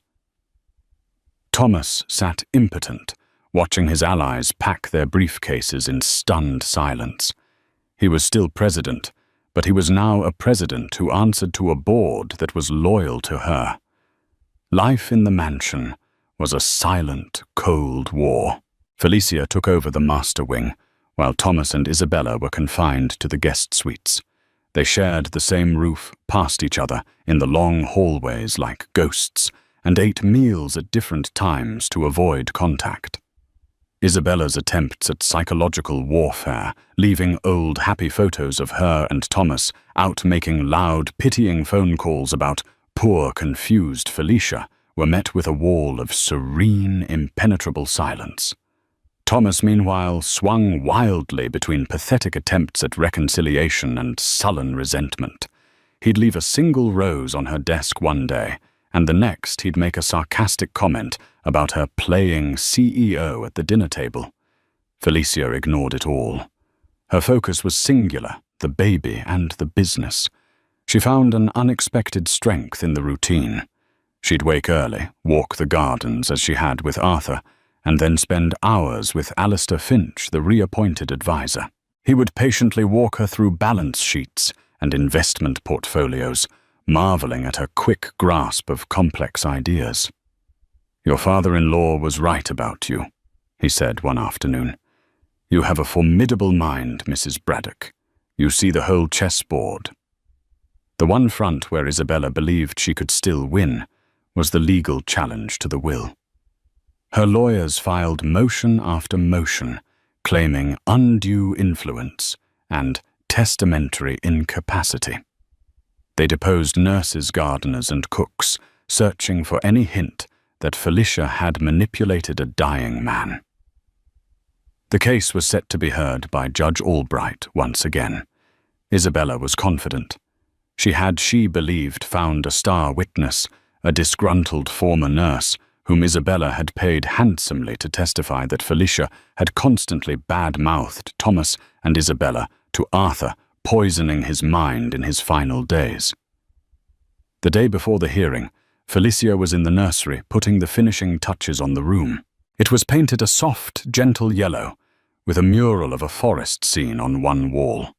Thomas sat impotent, watching his allies pack their briefcases in stunned silence. He was still president, but he was now a president who answered to a board that was loyal to her. Life in the mansion was a silent, cold war. Felicia took over the master wing, while Thomas and Isabella were confined to the guest suites. They shared the same roof, passed each other in the long hallways like ghosts, and ate meals at different times to avoid contact. Isabella's attempts at psychological warfare, leaving old happy photos of her and Thomas out making loud, pitying phone calls about poor, confused Felicia, were met with a wall of serene, impenetrable silence. Thomas, meanwhile, swung wildly between pathetic attempts at reconciliation and sullen resentment. He'd leave a single rose on her desk one day, and the next he'd make a sarcastic comment about her playing CEO at the dinner table. Felicia ignored it all. Her focus was singular, the baby and the business. She found an unexpected strength in the routine. She'd wake early, walk the gardens as she had with Arthur, and then spend hours with Alistair Finch, the reappointed advisor. He would patiently walk her through balance sheets and investment portfolios, marveling at her quick grasp of complex ideas. "Your father-in-law was right about you," he said one afternoon. "You have a formidable mind, Mrs. Braddock. You see the whole chessboard." The one front where Isabella believed she could still win was the legal challenge to the will. Her lawyers filed motion after motion, claiming undue influence and testamentary incapacity. They deposed nurses, gardeners, and cooks, searching for any hint that Felicia had manipulated a dying man. The case was set to be heard by Judge Albright once again. Isabella was confident. She believed, found a star witness, a disgruntled former nurse, whom Isabella had paid handsomely to testify that Felicia had constantly bad-mouthed Thomas and Isabella to Arthur, poisoning his mind in his final days. The day before the hearing, Felicia was in the nursery putting the finishing touches on the room. It was painted a soft, gentle yellow, with a mural of a forest scene on one wall.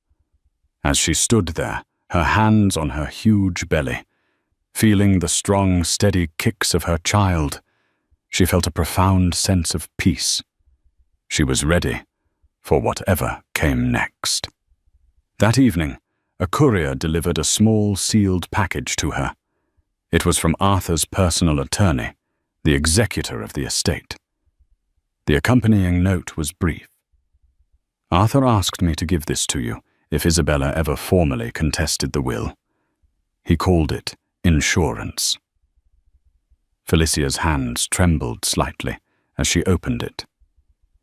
As she stood there, her hands on her huge belly, feeling the strong, steady kicks of her child, she felt a profound sense of peace. She was ready for whatever came next. That evening, a courier delivered a small sealed package to her. It was from Arthur's personal attorney, the executor of the estate. The accompanying note was brief. "Arthur asked me to give this to you if Isabella ever formally contested the will. He called it insurance." Felicia's hands trembled slightly as she opened it.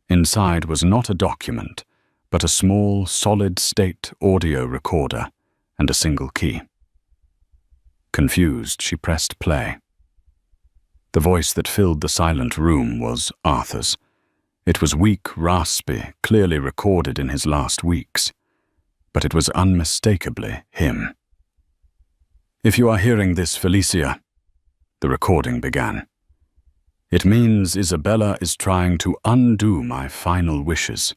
Inside was not a document, but a small, solid-state audio recorder and a single key. Confused, she pressed play. The voice that filled the silent room was Arthur's. It was weak, raspy, clearly recorded in his last weeks, but it was unmistakably him. "If you are hearing this, Felicia," the recording began, "it means Isabella is trying to undo my final wishes.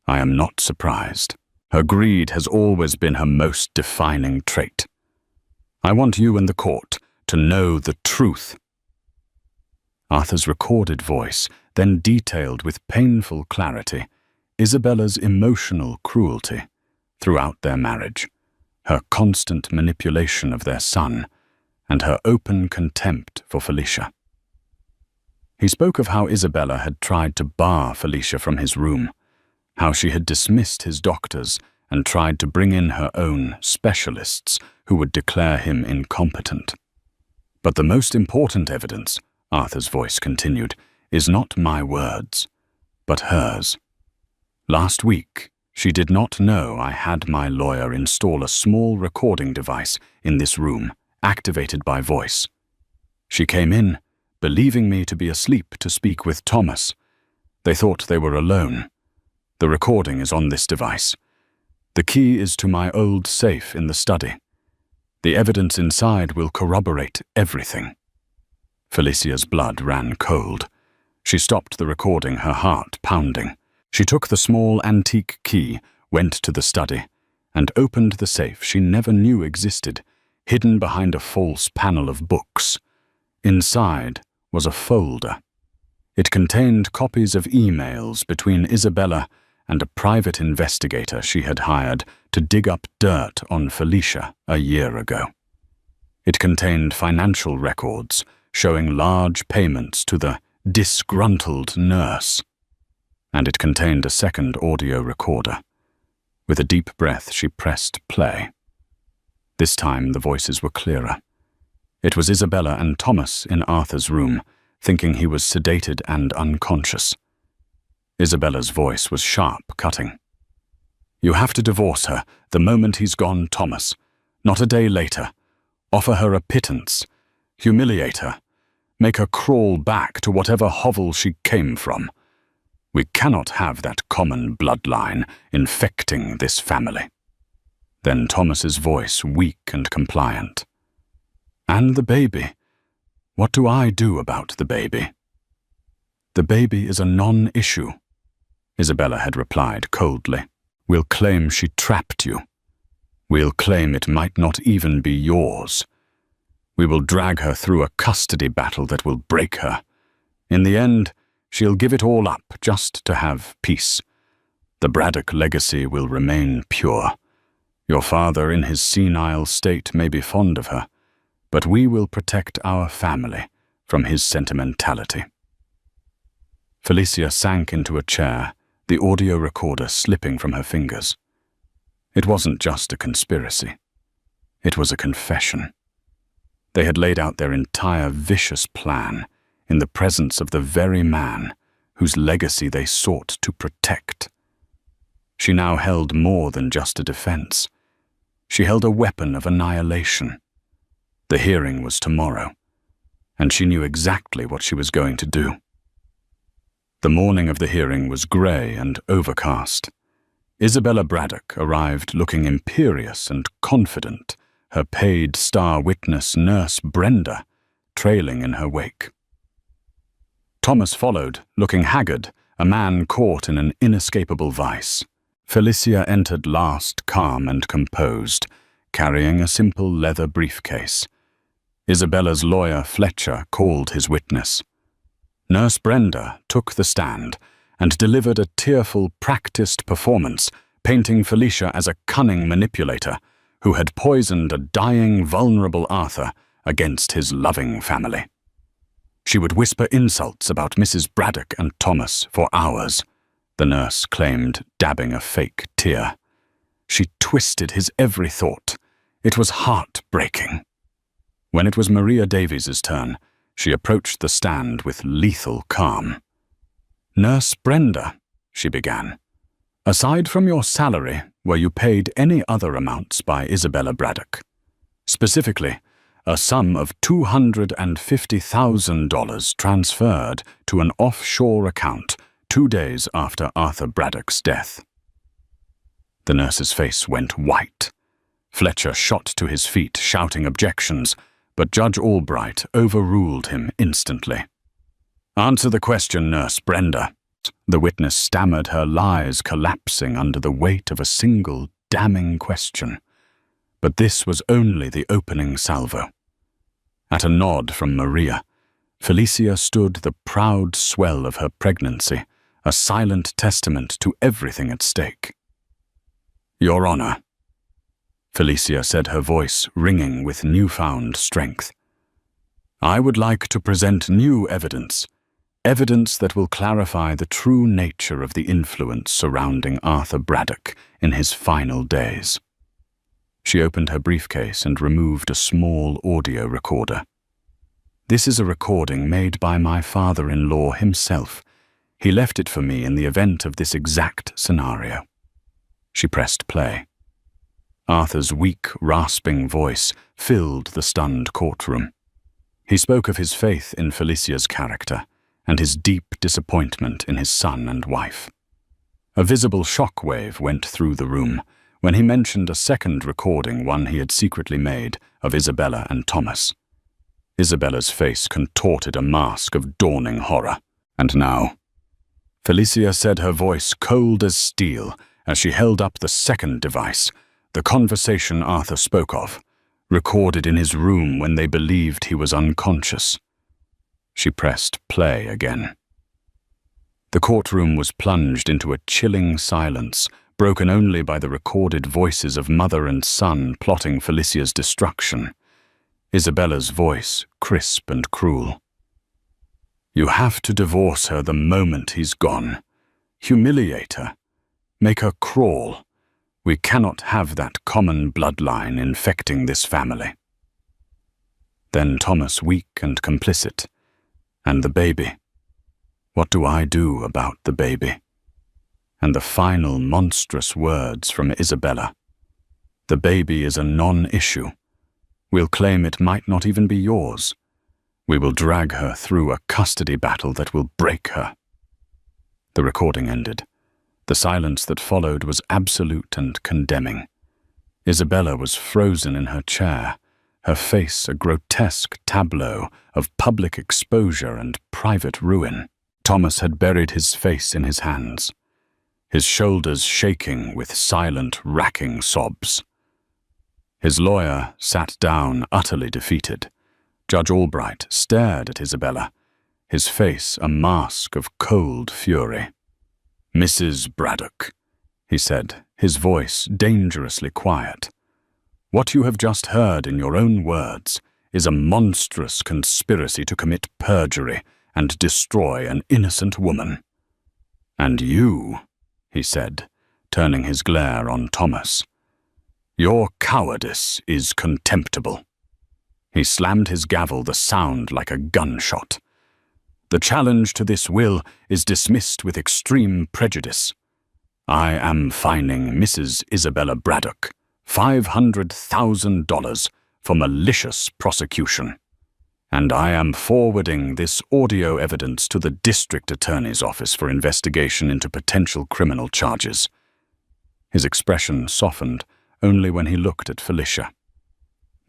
I am not surprised. Her greed has always been her most defining trait. I want you and the court to know the truth." Arthur's recorded voice then detailed with painful clarity Isabella's emotional cruelty throughout their marriage, her constant manipulation of their son, and her open contempt for Felicia. He spoke of how Isabella had tried to bar Felicia from his room, how she had dismissed his doctors and tried to bring in her own specialists who would declare him incompetent. "But the most important evidence," Arthur's voice continued, "is not my words, but hers. Last week, She did not know I had my lawyer install a small recording device in this room, activated by voice. She came in, believing me to be asleep to speak with Thomas. They thought they were alone. The recording is on this device. The key is to my old safe in the study. The evidence inside will corroborate everything. Felicia's blood ran cold. She stopped the recording, her heart pounding. She took the small antique key, went to the study, and opened the safe she never knew existed, hidden behind a false panel of books. Inside was a folder. It contained copies of emails between Isabella and a private investigator she had hired to dig up dirt on Felicia a year ago. It contained financial records showing large payments to the disgruntled nurse. And it contained a second audio recorder. With a deep breath, she pressed play. This time the voices were clearer. It was Isabella and Thomas in Arthur's room, thinking he was sedated and unconscious. Isabella's voice was sharp, cutting. "You have to divorce her the moment he's gone, Thomas. Not a day later. Offer her a pittance. Humiliate her. Make her crawl back to whatever hovel she came from. We cannot have that common bloodline infecting this family." Then Thomas's voice, weak and compliant. "And the baby? What do I do about the baby?" "The baby is a non-issue," Isabella had replied coldly. "We'll claim she trapped you. We'll claim it might not even be yours. We will drag her through a custody battle that will break her. In the end, she'll give it all up just to have peace. The Braddock legacy will remain pure. Your father in his senile state may be fond of her, but we will protect our family from his sentimentality." Felicia sank into a chair, the audio recorder slipping from her fingers. It wasn't just a conspiracy. It was a confession. They had laid out their entire vicious plan in the presence of the very man whose legacy they sought to protect. She now held more than just a defense. She held a weapon of annihilation. The hearing was tomorrow, and she knew exactly what she was going to do. The morning of the hearing was grey and overcast. Isabella Braddock arrived looking imperious and confident, her paid star witness Nurse Brenda trailing in her wake. Thomas followed, looking haggard, a man caught in an inescapable vice. Felicia entered last, calm and composed, carrying a simple leather briefcase. Isabella's lawyer, Fletcher, called his witness. Nurse Brenda took the stand and delivered a tearful, practiced performance, painting Felicia as a cunning manipulator who had poisoned a dying, vulnerable Arthur against his loving family. She would whisper insults about Mrs. Braddock and Thomas for hours, the nurse claimed, dabbing a fake tear. She twisted his every thought. It was heartbreaking. When it was Maria Davies's turn, she approached the stand with lethal calm. "Nurse Brenda," she began, "aside from your salary, were you paid any other amounts by Isabella Braddock? Specifically, a sum of $250,000 transferred to an offshore account 2 days after Arthur Braddock's death." The nurse's face went white. Fletcher shot to his feet, shouting objections, but Judge Albright overruled him instantly. "Answer the question, Nurse Brenda." The witness stammered, her lies collapsing under the weight of a single damning question. But this was only the opening salvo. At a nod from Maria, Felicia stood the proud swell of her pregnancy, a silent testament to everything at stake. "Your Honor," Felicia said, her voice ringing with newfound strength, "I would like to present new evidence that will clarify the true nature of the influence surrounding Arthur Braddock in his final days." She opened her briefcase and removed a small audio recorder. "This is a recording made by my father-in-law himself. He left it for me in the event of this exact scenario." She pressed play. Arthur's weak, rasping voice filled the stunned courtroom. He spoke of his faith in Felicia's character and his deep disappointment in his son and wife. A visible shockwave went through the room when he mentioned a second recording one he had secretly made of Isabella and Thomas. Isabella's face contorted a mask of dawning horror. And now, Felicia said, her voice cold as steel, as she held up the second device, the conversation Arthur spoke of, recorded in his room when they believed he was unconscious. She pressed play again. The courtroom was plunged into a chilling silence, broken only by the recorded voices of mother and son plotting Felicia's destruction. Isabella's voice, crisp and cruel. "You have to divorce her the moment he's gone. Humiliate her. Make her crawl. We cannot have that common bloodline infecting this family." Then Thomas, weak and complicit. And the baby. What do I do about the baby? And the final monstrous words from Isabella. The baby is a non-issue. We'll claim it might not even be yours. We will drag her through a custody battle that will break her. The recording ended. The silence that followed was absolute and condemning. Isabella was frozen in her chair, her face a grotesque tableau of public exposure and private ruin. Thomas had buried his face in his hands, his shoulders shaking with silent, racking sobs. His lawyer sat down, utterly defeated. Judge Albright stared at Isabella, his face a mask of cold fury. "Mrs. Braddock," he said, his voice dangerously quiet. "What you have just heard in your own words is a monstrous conspiracy to commit perjury and destroy an innocent woman. And you," he said, turning his glare on Thomas, "your cowardice is contemptible." He slammed his gavel, the sound like a gunshot. "The challenge to this will is dismissed with extreme prejudice. I am fining Mrs. Isabella Braddock $500,000 for malicious prosecution. And I am forwarding this audio evidence to the district attorney's office for investigation into potential criminal charges." His expression softened only when he looked at Felicia.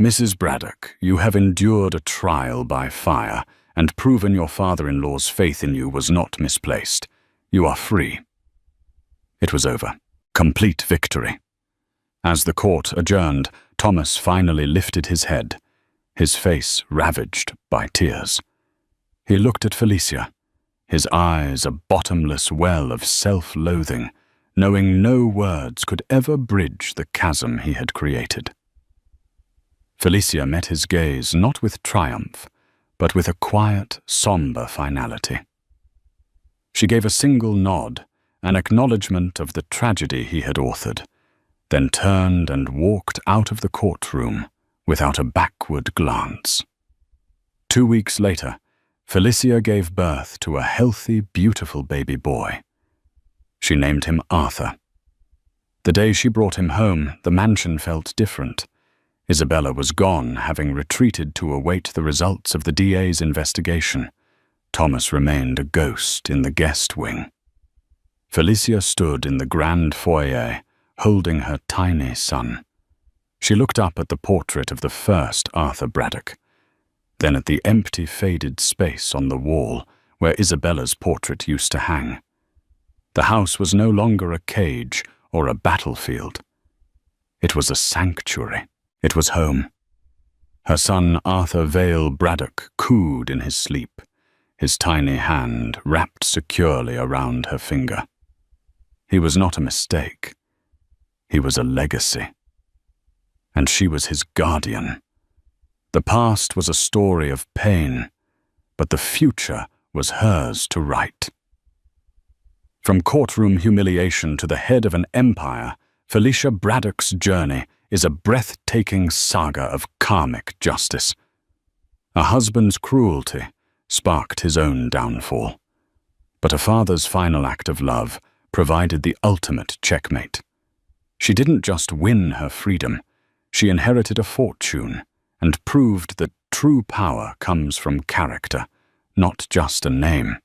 "Mrs. Braddock, you have endured a trial by fire and proven your father-in-law's faith in you was not misplaced. You are free." It was over. Complete victory. As the court adjourned, Thomas finally lifted his head, his face ravaged by tears. He looked at Felicia, his eyes a bottomless well of self-loathing, knowing no words could ever bridge the chasm he had created. Felicia met his gaze not with triumph, but with a quiet, somber finality. She gave a single nod, an acknowledgement of the tragedy he had authored, then turned and walked out of the courtroom without a backward glance. 2 weeks later, Felicia gave birth to a healthy, beautiful baby boy. She named him Arthur. The day she brought him home, the mansion felt different. Isabella was gone, having retreated to await the results of the DA's investigation. Thomas remained a ghost in the guest wing. Felicia stood in the grand foyer, holding her tiny son. She looked up at the portrait of the first Arthur Braddock, then at the empty, faded space on the wall where Isabella's portrait used to hang. The house was no longer a cage or a battlefield. It was a sanctuary. It was home. Her son Arthur Vale Braddock cooed in his sleep, his tiny hand wrapped securely around her finger. He was not a mistake. He was a legacy. And she was his guardian. The past was a story of pain, but the future was hers to write. From courtroom humiliation to the head of an empire, Felicia Braddock's journey is a breathtaking saga of karmic justice. A husband's cruelty sparked his own downfall, but a father's final act of love provided the ultimate checkmate. She didn't just win her freedom, she inherited a fortune and proved that true power comes from character, not just a name.